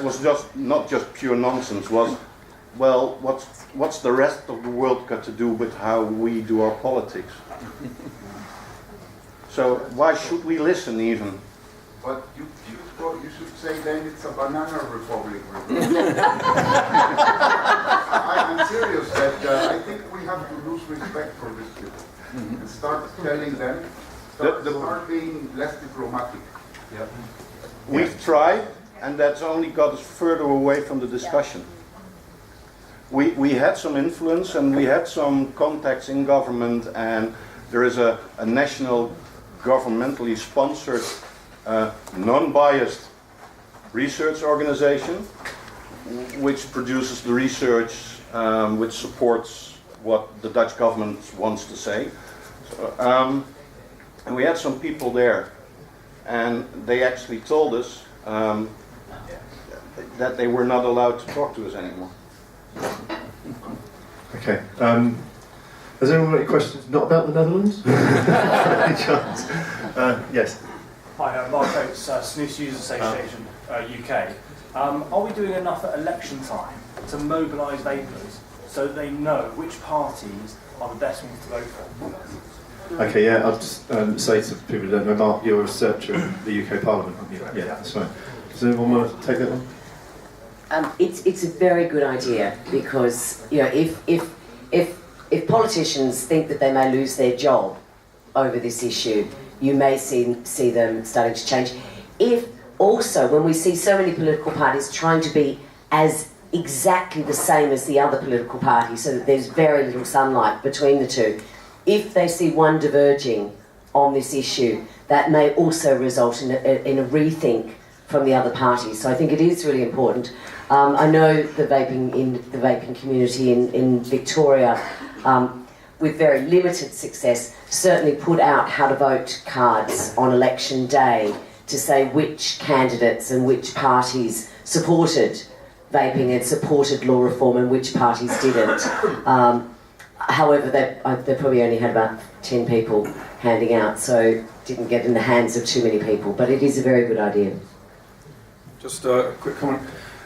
was just not just pure nonsense, was, well, what's the rest of the world got to do with how we do our politics? So why should we listen even? But you should say then it's a banana republic. I'm serious that I think we have to lose respect for these people and start telling them, start being less diplomatic. Yeah. We've tried, and that's only got us further away from the discussion. We had some influence and we had some contacts in government, and there is a national governmentally sponsored non-biased research organization which produces the research which supports what the Dutch government wants to say. So, and we had some people there, and they actually told us that they were not allowed to talk to us anymore. Okay. Has anyone got any questions not about the Netherlands? Yes. Hi, Mark Oates, Snus Users Association, UK. Are we doing enough at election time to mobilise vapers so that they know which parties are the best ones to vote for? Okay, yeah, I'll just say to people who don't know, Mark, you're a researcher in the UK Parliament, aren't you? Yeah, that's right. Does anyone want to take that one? It's a very good idea, because if politicians think that they may lose their job over this issue, you may see them starting to change. If also, when we see so many political parties trying to be as exactly the same as the other political party, so that there's very little sunlight between the two, if they see one diverging on this issue, that may also result in a rethink from the other parties. So I think it is really important. I know the vaping community in Victoria, with very limited success, certainly put out how to vote cards on election day to say which candidates and which parties supported vaping and supported law reform and which parties didn't. However, they probably only had about 10 people handing out, so didn't get in the hands of too many people, but it is a very good idea. Just a quick comment.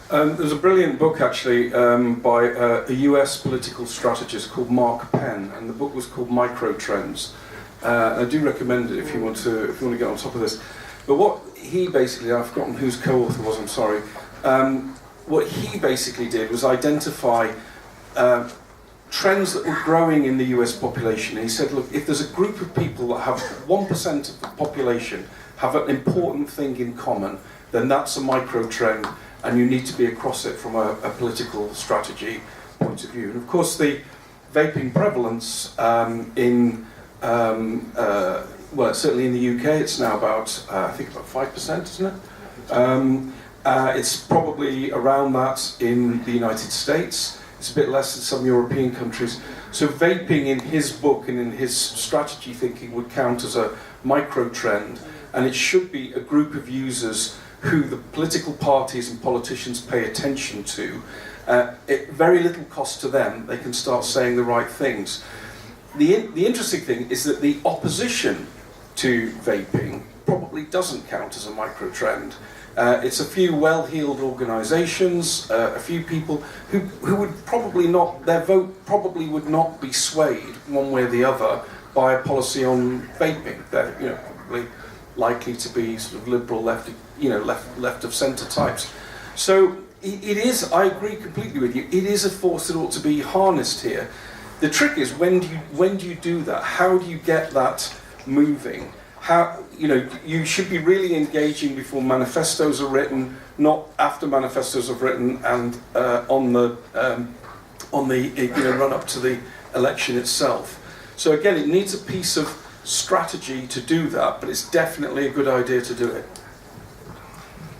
There's a brilliant book actually by a US political strategist called Mark Penn, and the book was called Microtrends. I do recommend it if you want to get on top of this. But what he basically, I've forgotten whose co-author was, I'm sorry. What he basically did was identify trends that were growing in the US population. And he said, look, if there's a group of people that have 1% of the population have an important thing in common, then that's a micro-trend, and you need to be across it from a political strategy point of view. And of course, the vaping prevalence well, certainly in the UK, it's now about, I think about 5%, isn't it? It's probably around that in the United States. It's a bit less in some European countries. So vaping in his book and in his strategy thinking would count as a micro-trend, and it should be a group of users who the political parties and politicians pay attention to. At very little cost to them, they can start saying the right things. The interesting thing is that the opposition to vaping probably doesn't count as a micro-trend. It's a few well-heeled organisations, a few people who would probably not, their vote probably would not be swayed one way or the other by a policy on vaping. They're probably likely to be sort of liberal, left of centre types. So it is, I agree completely with you, it is a force that ought to be harnessed here. The trick is when do you do that? How do you get that moving? how, you should be really engaging before manifestos are written, not after manifestos are written and on the run up to the election itself. So again, it needs a piece of strategy to do that, but it's definitely a good idea to do it.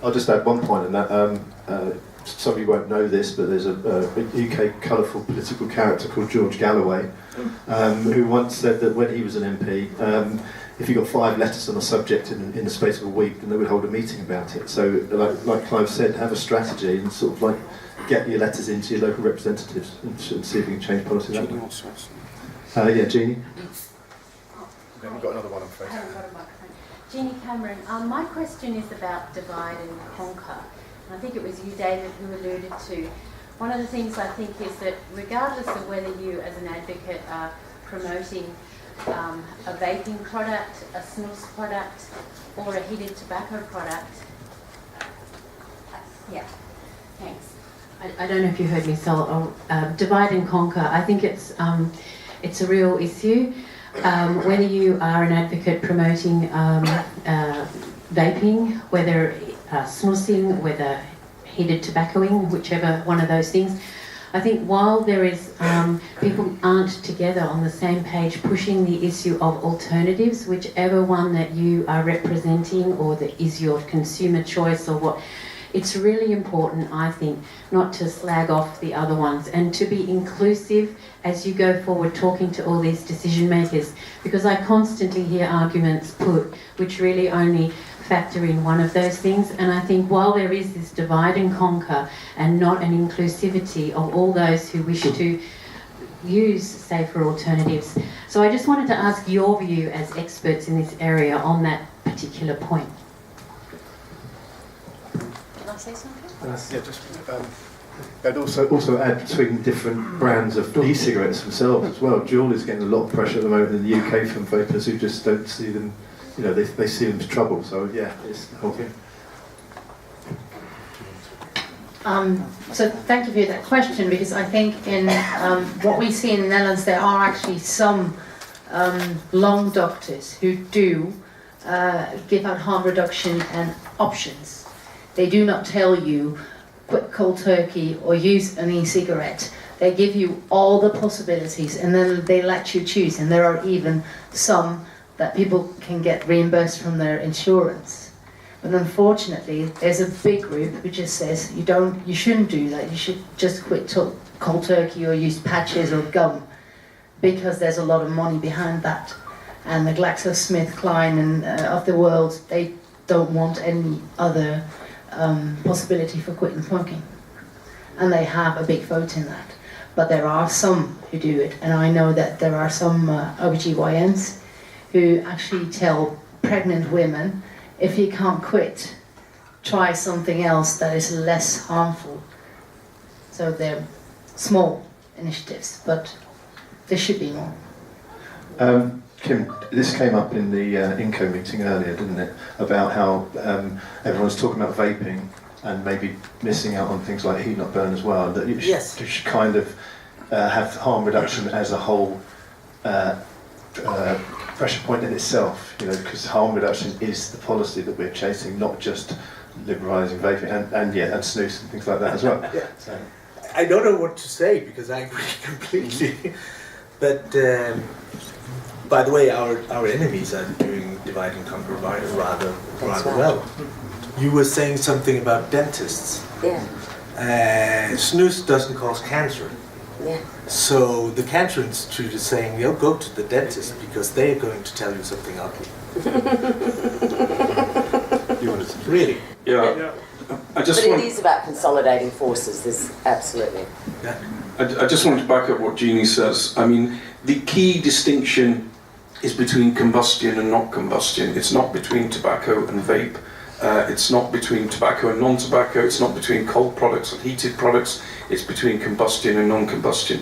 I'll just add one point in that. Some of you won't know this, but there's a UK colourful political character called George Galloway, who once said that when he was an MP, if he got 5 letters on a subject in the space of a week, then they would hold a meeting about it. So, like Clive said, have a strategy and sort of like get your letters into your local representatives and see if you can change policy that way. Yeah, Jeannie. Then we've got another one, I'm afraid. I haven't got a microphone. Jeannie Cameron, my question is about divide and conquer. And I think it was you, David, who alluded to. One of the things I think is that regardless of whether you as an advocate are promoting a vaping product, a snus product, or a heated tobacco product. Yeah, thanks. I don't know if you heard me, so divide and conquer. I think it's a real issue. Whether you are an advocate promoting vaping, whether snusing, whether heated tobaccoing, whichever one of those things, I think while there is people aren't together on the same page pushing the issue of alternatives, whichever one that you are representing or that is your consumer choice or what, it's really important, I think, not to slag off the other ones and to be inclusive as you go forward talking to all these decision makers, because I constantly hear arguments put which really only factor in one of those things. And I think while there is this divide and conquer and not an inclusivity of all those who wish to use safer alternatives. So I just wanted to ask your view as experts in this area on that particular point. Can I say something? Yeah, just. I'd also add between different brands of e-cigarettes themselves as well. Juul is getting a lot of pressure at the moment in the UK from vapers who just don't see them, they see them as trouble. So yeah, it's the whole thing. So thank you for that question, because I think in what we see in the Netherlands, there are actually some lung doctors who do give out harm reduction and options. They do not tell you quit cold turkey or use an e-cigarette. They give you all the possibilities and then they let you choose, and there are even some that people can get reimbursed from their insurance. But unfortunately, there's a big group who just says you shouldn't do that. You should just quit cold turkey or use patches or gum, because there's a lot of money behind that. And the GlaxoSmithKline and of the world, they don't want any other possibility for quitting smoking, and they have a big vote in that. But there are some who do it, and I know that there are some OBGYNs who actually tell pregnant women, if you can't quit, try something else that is less harmful. So they're small initiatives, but there should be more. Kim, this came up in the INCO meeting earlier, didn't it? About how everyone's talking about vaping and maybe missing out on things like heat not burn as well. That you should kind of have harm reduction as a whole pressure point in itself. Because harm reduction is the policy that we're chasing, not just liberalising vaping and snus and things like that as well. Yeah. So. I don't know what to say because I agree completely. But. By the way, our enemies are doing divide and conquer rather well. You were saying something about dentists. Yeah. Snus doesn't cause cancer. Yeah. So the Cancer Institute is saying, go to the dentist because they are going to tell you something ugly. You want to really? Yeah. But it is about consolidating forces. This absolutely. Yeah. I just wanted to back up what Jeannie says. I mean, the key distinction is between combustion and not combustion. It's not between tobacco and vape. It's not between tobacco and non-tobacco. It's not between cold products and heated products. It's between combustion and non-combustion.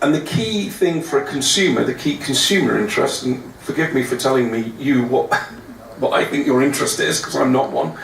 And the key thing for a consumer, the key consumer interest, and forgive me for telling you what I think your interest is, because I'm not one,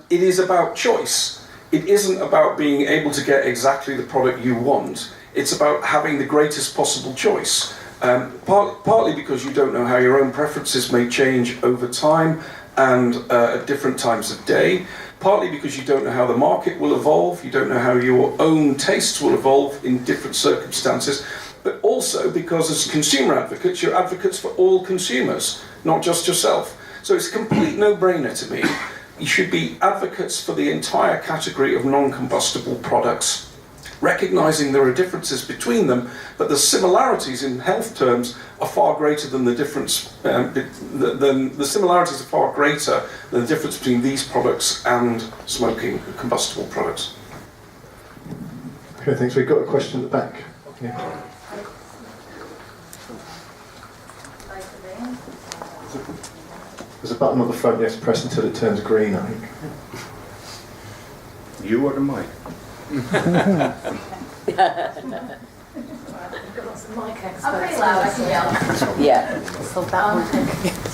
it is about choice. It isn't about being able to get exactly the product you want. It's about having the greatest possible choice. Partly because you don't know how your own preferences may change over time and at different times of day. Partly because you don't know how the market will evolve, you don't know how your own tastes will evolve in different circumstances, but also because as consumer advocates, you're advocates for all consumers, not just yourself. So it's a complete no-brainer to me. You should be advocates for the entire category of non-combustible products, recognising there are differences between them, but the similarities in health terms are far greater than the difference. The similarities are far greater than the difference between these products and smoking combustible products. Okay, thanks. We've got a question at the back. Yeah. There's a button on the front you have to press until it turns green, I think. You or the mic? I'm pretty loud, I can yell. Yeah.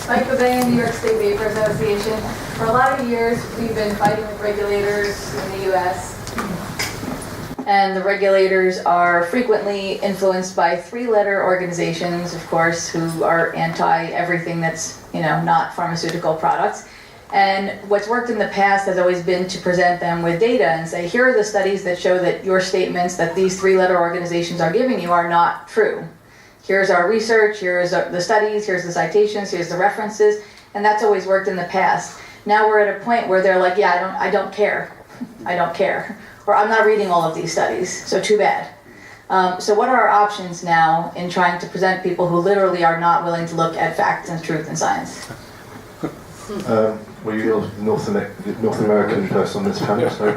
Mike Cobain, New York State Vapor Association. For a lot of years, we've been fighting with regulators in the U.S. And the regulators are frequently influenced by three-letter organizations, of course, who are anti-everything that's, not pharmaceutical products. And what's worked in the past has always been to present them with data and say, here are the studies that show that your statements that these three-letter organizations are giving you are not true. Here's our research, here's the studies, here's the citations, here's the references, and that's always worked in the past. Now we're at a point where they're like, yeah, I don't care. I don't care. Or I'm not reading all of these studies, so too bad. So what are our options now in trying to present people who literally are not willing to look at facts and truth and science? Well, you're the North American person on this panel, so...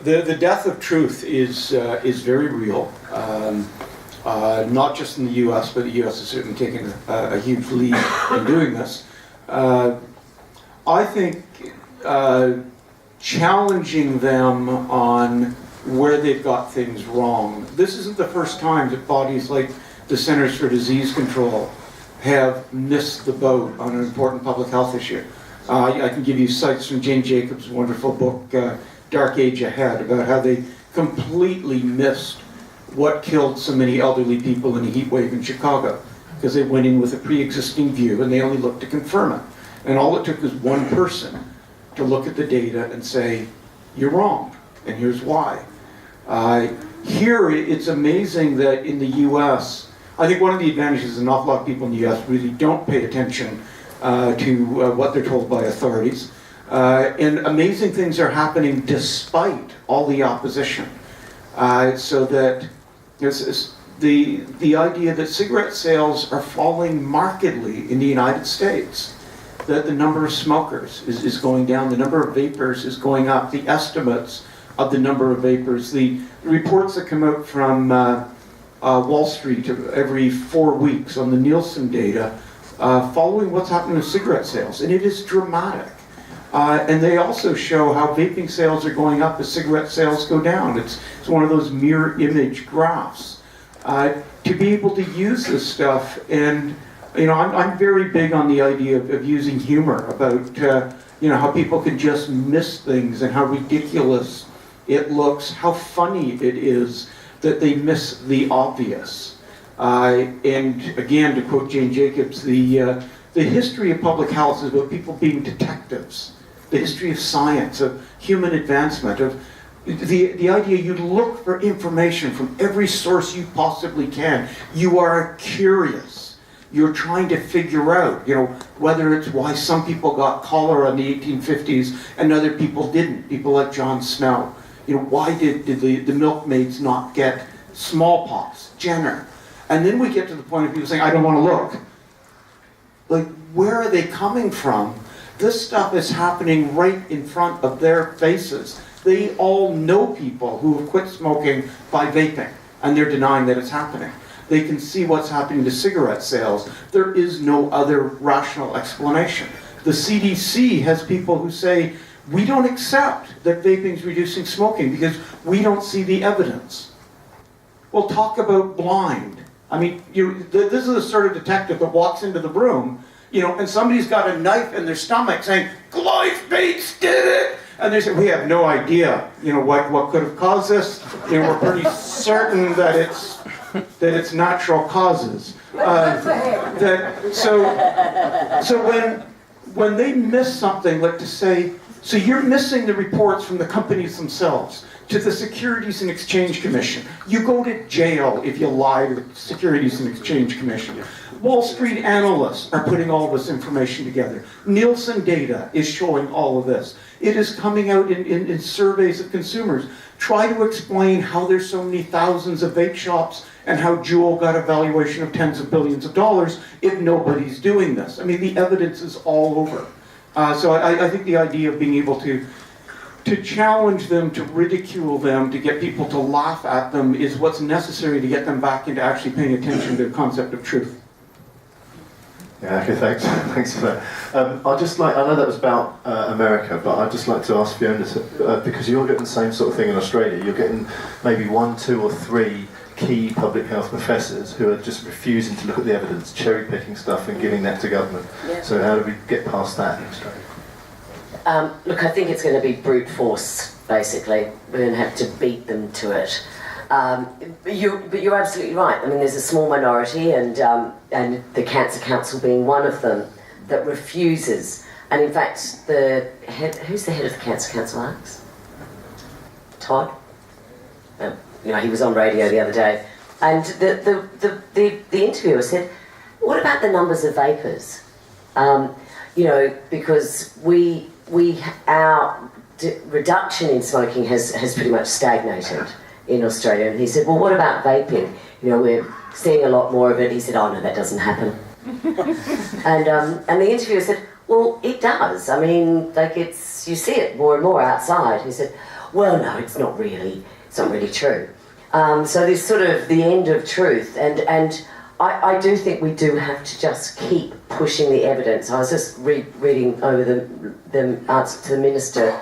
The death of truth is very real, not just in the U.S., but the U.S. has certainly taken a huge lead in doing this. I think challenging them on where they've got things wrong. This isn't the first time that bodies like the Centers for Disease Control have missed the boat on an important public health issue. I can give you cites from Jane Jacobs' wonderful book, Dark Age Ahead, about how they completely missed what killed so many elderly people in a heat wave in Chicago, because they went in with a pre-existing view and they only looked to confirm it. And all it took was one person to look at the data and say, you're wrong, and here's why. Here, it's amazing that in the US, I think one of the advantages is an awful lot of people in the US really don't pay attention to what they're told by authorities. And amazing things are happening despite all the opposition. So that the idea that cigarette sales are falling markedly in the United States, that the number of smokers is going down, the number of vapors is going up, the estimates of the number of vapors, the reports that come out from Wall Street every 4 weeks on the Nielsen data, following what's happening with cigarette sales, and it is dramatic. And they also show how vaping sales are going up as cigarette sales go down. It's one of those mirror image graphs. To be able to use this stuff, and I'm very big on the idea of using humor about how people can just miss things and how ridiculous it looks, how funny it is that they miss the obvious. And again, to quote Jane Jacobs, the history of public health is about people being detectives. The history of science, of human advancement, of the idea you look for information from every source you possibly can. You are curious. You're trying to figure out, whether it's why some people got cholera in the 1850s and other people didn't. People like John Snow. Why did the milkmaids not get smallpox? Jenner. And then we get to the point of people saying, I don't want to look. Like, where are they coming from? This stuff is happening right in front of their faces. They all know people who have quit smoking by vaping, and they're denying that it's happening. They can see what's happening to cigarette sales. There is no other rational explanation. The CDC has people who say, we don't accept that vaping is reducing smoking because we don't see the evidence. Well, talk about blind. I mean, this is the sort of detective that walks into the room, and somebody's got a knife in their stomach saying, Clive Bates did it! And they said, we have no idea, what could have caused this. We're pretty certain that it's natural causes. So when they miss something, like to say, so you're missing the reports from the companies themselves to the Securities and Exchange Commission. You go to jail if you lie to the Securities and Exchange Commission. Wall Street analysts are putting all this information together. Nielsen data is showing all of this. It is coming out in surveys of consumers. Try to explain how there's so many thousands of vape shops and how Juul got a valuation of tens of billions of dollars if nobody's doing this. I mean, the evidence is all over. So I think the idea of being able to challenge them, to ridicule them, to get people to laugh at them is what's necessary to get them back into actually paying attention to the concept of truth. Yeah, okay, thanks. Thanks for that. I know that was about America, but I'd just like to ask Fiona, because you're getting the same sort of thing in Australia, you're getting maybe 1, 2 or 3 key public health professors who are just refusing to look at the evidence, cherry-picking stuff and giving that to government. Yeah. So how do we get past that in Australia? Look, I think it's going to be brute force, basically. We're going to have to beat them to it. But you're absolutely right. I mean, there's a small minority, and the Cancer Council being one of them, that refuses. And in fact, who's the head of the Cancer Council, Alex? Todd? He was on radio the other day, and the interviewer said, "What about the numbers of vapors? Because our reduction in smoking has pretty much stagnated in Australia." And he said, "Well, what about vaping? We're seeing a lot more of it." He said, "Oh no, that doesn't happen." and the interviewer said, "Well, it does. I mean, you see it more and more outside." He said, "Well, no, it's not really true." So there's sort of the end of truth, and I do think we do have to just keep pushing the evidence. I was just reading over the answer to the minister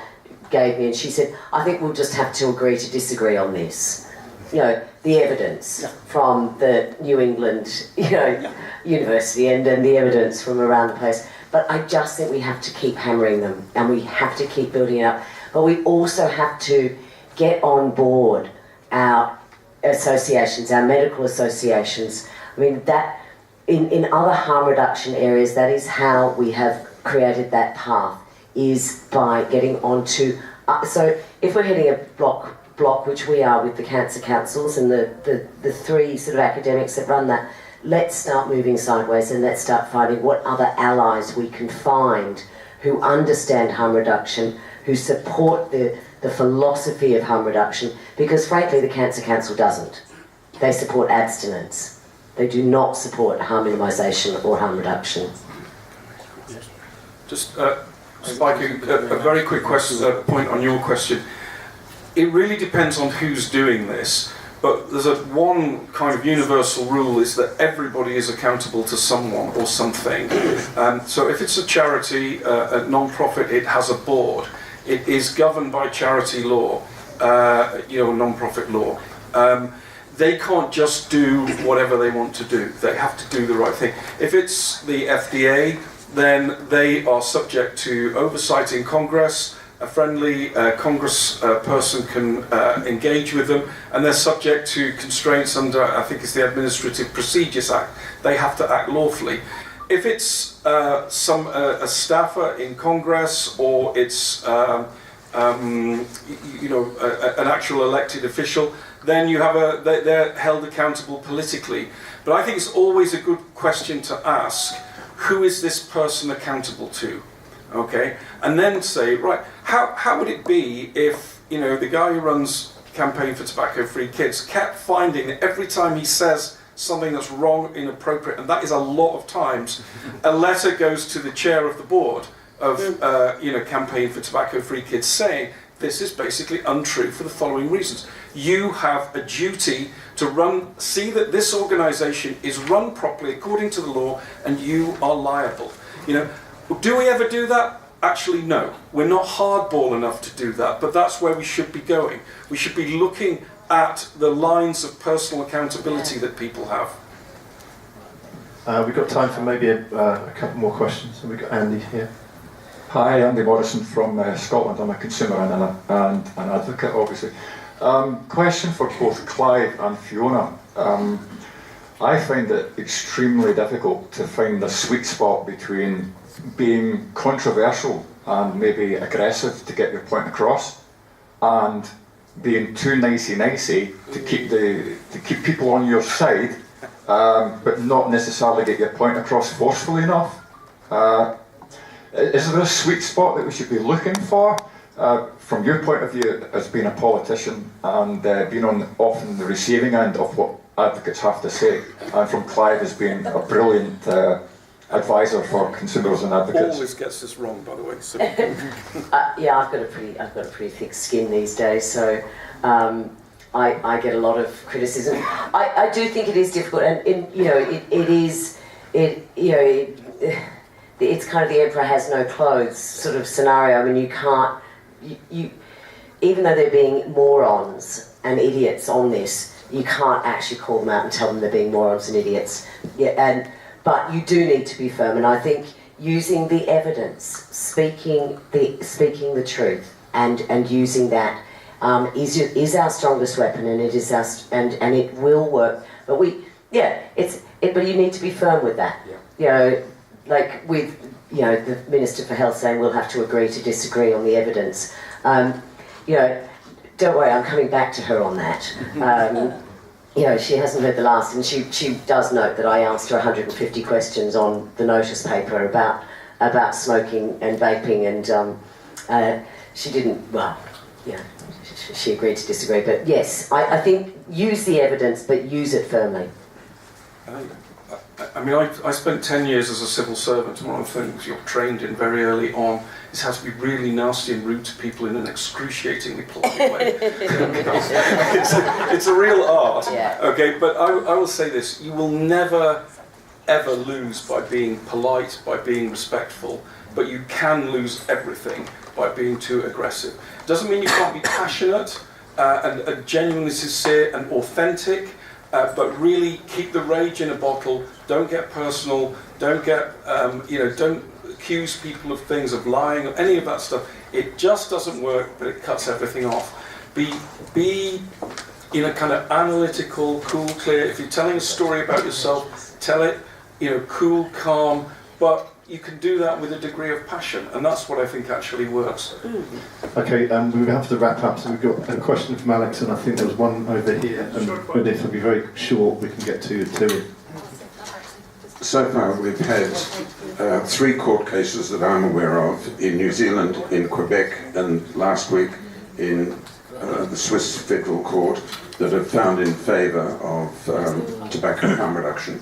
gave me, and she said, "I think we'll just have to agree to disagree on this." The evidence from the New England, university, and the evidence from around the place. But I just think we have to keep hammering them, and we have to keep building it up. But we also have to get on board our associations, our medical associations. I mean, that in other harm reduction areas, that is how we have created that path, is by getting onto. So if we're hitting a block, which we are with the cancer councils and the 3 sort of academics that run that, let's start moving sideways and let's start finding what other allies we can find who understand harm reduction, who support the philosophy of harm reduction, because frankly the Cancer Council doesn't. They support abstinence. They do not support harm minimisation or harm reduction. Just spiking a very quick point on your question. It really depends on who's doing this, but there's one kind of universal rule, is that everybody is accountable to someone or something. So if it's a charity, a non-profit, it has a board. It is governed by charity law, non-profit law. They can't just do whatever they want to do. They have to do the right thing. If it's the FDA, then they are subject to oversight in Congress. A friendly Congress person can engage with them, and they're subject to constraints under, I think it's the Administrative Procedures Act. They have to act lawfully. If it's a staffer in Congress, or it's an actual elected official, then you have they're held accountable politically. But I think it's always a good question to ask: who is this person accountable to? Okay, and then say, right, how would it be if the guy who runs Campaign for Tobacco-Free Kids kept finding that every time he says something that's wrong, inappropriate, and that is a lot of times, a letter goes to the chair of the board of Campaign for Tobacco-Free Kids saying this is basically untrue for the following reasons. You have a duty to see that this organisation is run properly according to the law, and you are liable. Do we ever do that? Actually, no. We're not hardball enough to do that, but that's where we should be going. We should be looking at the lines of personal accountability that people have. We've got time for maybe a couple more questions. We've got Andy here. Hi, Andy Morrison from Scotland. I'm a consumer and an advocate, obviously. Question for both Clive and Fiona. I find it extremely difficult to find the sweet spot between being controversial and maybe aggressive to get your point across, and being too nicey to keep people on your side, but not necessarily get your point across forcefully enough. Is there a sweet spot that we should be looking for? From your point of view as being a politician and being on often the receiving end of what advocates have to say, and from Clive as being a brilliant advisor for consumers and advocates. Always gets this wrong, by the way. So. Yeah, I've got a pretty thick skin these days, so I get a lot of criticism. I do think it is difficult, and it's kind of the emperor has no clothes sort of scenario. I mean, you can't, even though they're being morons and idiots on this, you can't actually call them out and tell them they're being morons and idiots. Yeah, but you do need to be firm, and I think using the evidence, speaking the truth, and using that is our strongest weapon, and it is and it will work. But but you need to be firm with that. Yeah. Like with the Minister for Health saying we'll have to agree to disagree on the evidence. Don't worry, I'm coming back to her on that. She hasn't heard the last, and she does note that I asked her 150 questions on the notice paper about smoking and vaping, and she didn't. Well, she agreed to disagree. But yes, I think use the evidence, but use it firmly. I mean, I spent 10 years as a civil servant, and one of the things you're trained in very early on is how to be really nasty and rude to people in an excruciatingly polite way. it's a real art. Yeah. Okay, but I will say this, you will never ever lose by being polite, by being respectful, but you can lose everything by being too aggressive. Doesn't mean you can't be passionate and genuinely sincere and authentic, but really keep the rage in a bottle. Don't get personal. Don't get, don't accuse people of things, of lying, or any of that stuff. It just doesn't work, but it cuts everything off. Be in a kind of analytical, cool, clear. If you're telling a story about yourself, tell it, cool, calm, but you can do that with a degree of passion, and that's what I think actually works. Okay, we have to wrap up, so we've got a question from Alex, and I think there was one over here, and if it'll be very short, we can get to it. So far we've had 3 court cases that I'm aware of in New Zealand, in Quebec, and last week in the Swiss Federal Court that have found in favour of tobacco harm reduction.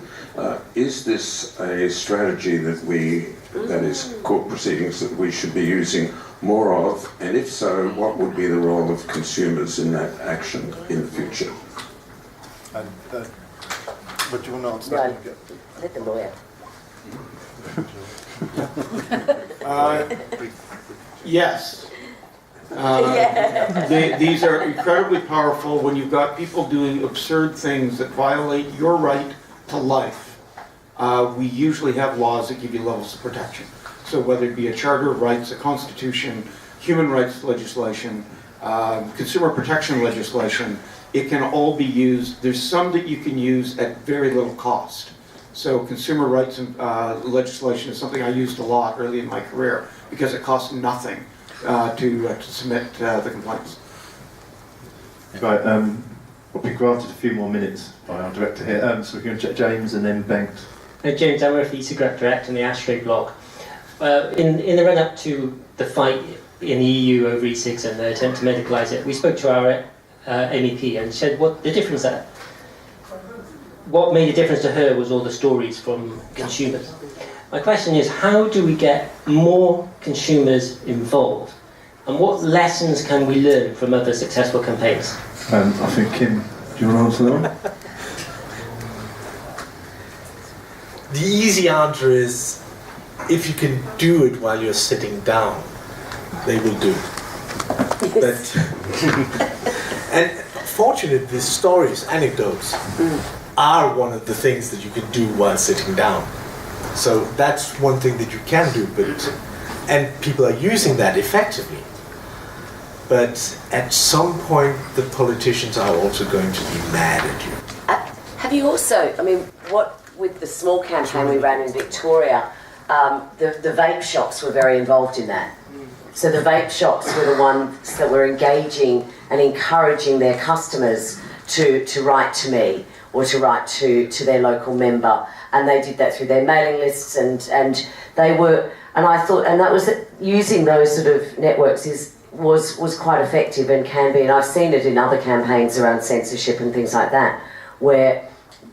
Is this a strategy that is court proceedings that we should be using more of, and if so, what would be the role of consumers in that action in the future? But you want to answer that? Let the lawyer. Yes. These are incredibly powerful when you've got people doing absurd things that violate your right to life. We usually have laws that give you levels of protection. So whether it be a Charter of Rights, a Constitution, human rights legislation, consumer protection legislation, it can all be used. There's some that you can use at very little cost. So consumer rights legislation is something I used a lot early in my career because it costs nothing to submit the complaints. Right, we'll be granted a few more minutes by our director here. So we're going to James and then Bengt. James Amworth, e-cigarette director in the Ashtray blog. In the run-up to the fight in the EU over e-cigs and the attempt to medicalise it, we spoke to our MEP and said what the difference that what made a difference to her was all the stories from consumers. My question is, how do we get more consumers involved, and what lessons can we learn from other successful campaigns? I think Kim, do you want to answer that one? The easy answer is, if you can do it while you're sitting down, they will do it. Yes. And fortunately, stories, anecdotes, are one of the things that you can do while sitting down. So that's one thing that you can do, but and people are using that effectively. But at some point, the politicians are also going to be mad at you. Have you also, I mean, what with the small campaign we ran in Victoria, the vape shops were very involved in that. So the vape shops were the ones that were engaging and encouraging their customers to write to me or to write to their local member, and they did that through their mailing lists, and they were, and I thought, and that was using those sort of networks was quite effective and can be, and I've seen it in other campaigns around censorship and things like that, where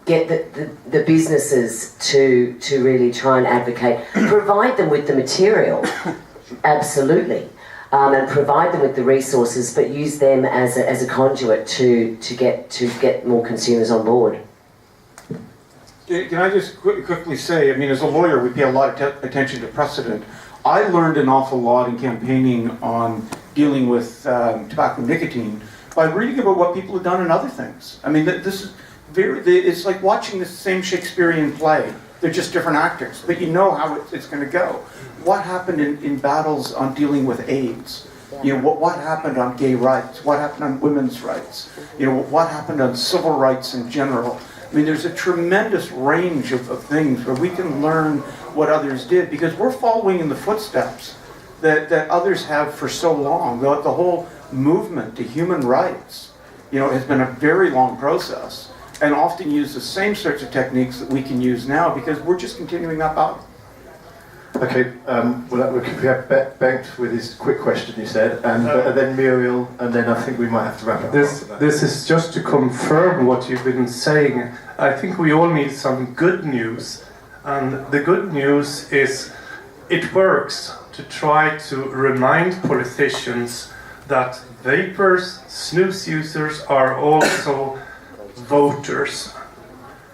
get the businesses to really try and advocate, provide them with the material, absolutely, and provide them with the resources, but use them as a conduit to get more consumers on board. Can I just quickly say, I mean, as a lawyer, we pay a lot of attention to precedent. I learned an awful lot in campaigning on dealing with tobacco and nicotine by reading about what people have done in other things. I mean, this is it's like watching the same Shakespearean play. They're just different actors, but you know how it's going to go. What happened in battles on dealing with AIDS? You know, what happened on gay rights? What happened on women's rights? You know, what happened on civil rights in general? I mean, there's a tremendous range of things where we can learn what others did, because we're following in the footsteps that others have for so long. The whole movement to human rights, you know, has been a very long process, and often use the same sorts of techniques that we can use now because we're just continuing that battle. Okay, well, we have Bengt with his quick question, you said, and then Muriel, and then I think we might have to wrap up. This is just to confirm what you've been saying. I think we all need some good news, and the good news is it works to try to remind politicians that vapers, snus users are also voters.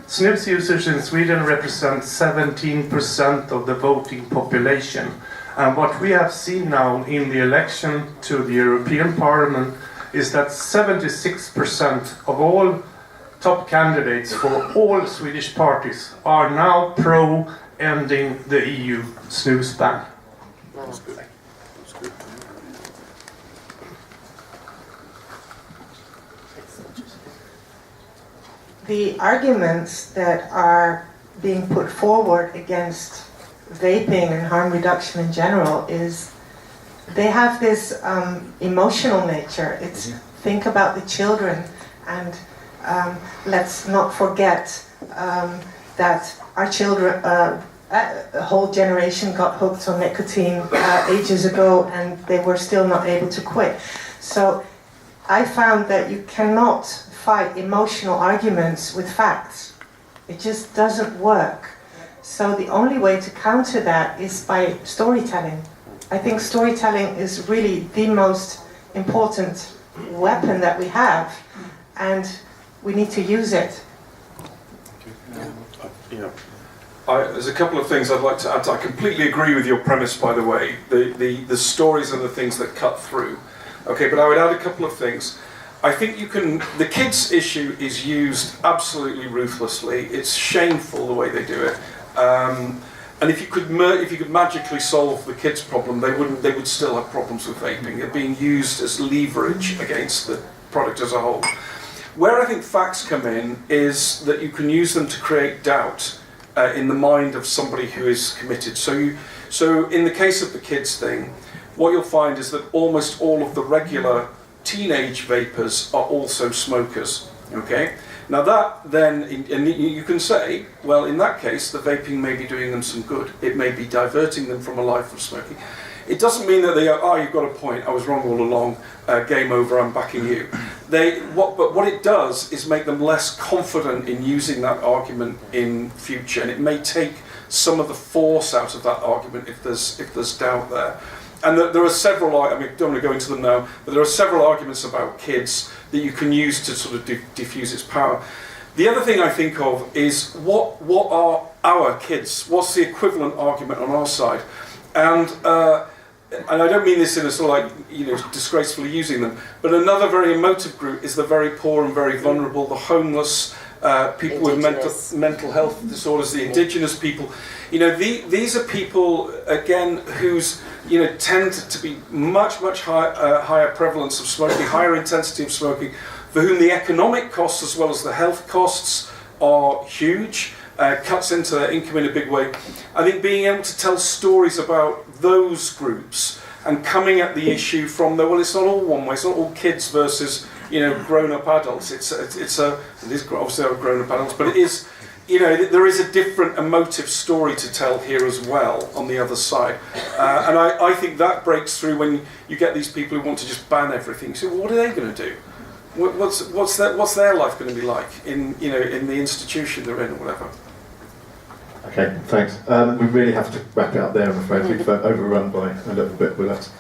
Snus users in Sweden represent 17% of the voting population. And what we have seen now in the election to the European Parliament is that 76% of all top candidates for all Swedish parties are now pro-ending the EU snus ban. That's good. That's good. The arguments that are being put forward against vaping and harm reduction in general is they have this emotional nature. It's think about the children, and let's not forget that our children, a whole generation got hooked on nicotine ages ago, and they were still not able to quit. So I found that you cannot fight emotional arguments with facts. It just doesn't work. So the only way to counter that is by storytelling. I think storytelling is really the most important weapon that we have, and we need to use it. There's a couple of things I'd like to add. I completely agree with your premise, by the way. The stories are the things that cut through. Okay, but I would add a couple of things. I think the kids issue is used absolutely ruthlessly. It's shameful the way they do it. And if you could magically solve the kids' problem, they would still have problems with vaping. They're being used as leverage against the product as a whole. Where I think facts come in is that you can use them to create doubt in the mind of somebody who is committed. So in the case of the kids thing, what you'll find is that almost all of the regular teenage vapers are also smokers. Okay. Now that then, and you can say, well, in that case, the vaping may be doing them some good. It may be diverting them from a life of smoking. It doesn't mean that they go, oh, you've got a point, I was wrong all along, game over, I'm backing you. But what it does is make them less confident in using that argument in future, and it may take some of the force out of that argument if there's doubt there. And there are several, I mean, I don't want to go into them now, but there are several arguments about kids that you can use to sort of diffuse its power. The other thing I think of is what are our kids? What's the equivalent argument on our side? And I don't mean this in a sort of like, disgracefully using them, but another very emotive group is the very poor and very vulnerable, the homeless, people with mental health disorders, the indigenous people. You know, these are people, again, whose, you know, tend to be much higher prevalence of smoking, higher intensity of smoking, for whom the economic costs as well as the health costs are huge, cuts into their income in a big way. I think being able to tell stories about those groups and coming at the issue from the, well, it's not all one way, it's not all kids versus, you know, grown-up adults. It is obviously there are grown-up adults, but it is, you know, there is a different emotive story to tell here as well on the other side. And I think that breaks through when you get these people who want to just ban everything. So what are they going to do? What's their life going to be like in, you know, in the institution they're in or whatever? Okay, thanks. We really have to wrap it up there, I'm afraid. We've overrun by a little bit. We'll have to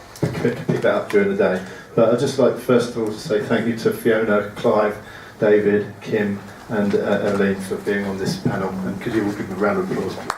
pick that up during the day. But I'd just like, first of all, to say thank you to Fiona, Clive, David, Kim, and Eveline for being on this panel. And could you all give them a round of applause, please?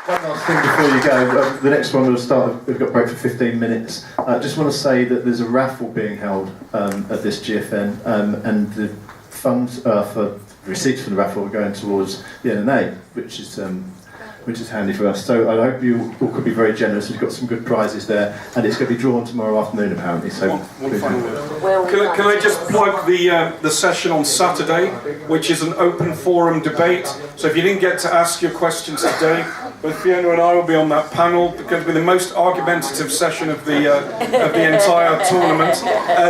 One last thing before you go. The next one will start. We've got a break for 15 minutes. I just want to say that there's a raffle being held at this GFN, and the funds for receipts from the raffle are going towards the NNA, which is handy for us. So I hope you all could be very generous. We've got some good prizes there, and it's going to be drawn tomorrow afternoon apparently. So can I just plug the session on Saturday, which is an open forum debate. So if you didn't get to ask your questions today, both Fiona and I will be on that panel. It's going to be the most argumentative session of the entire tournament.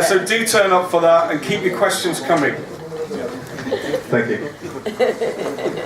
So do turn up for that and keep your questions coming. Thank you.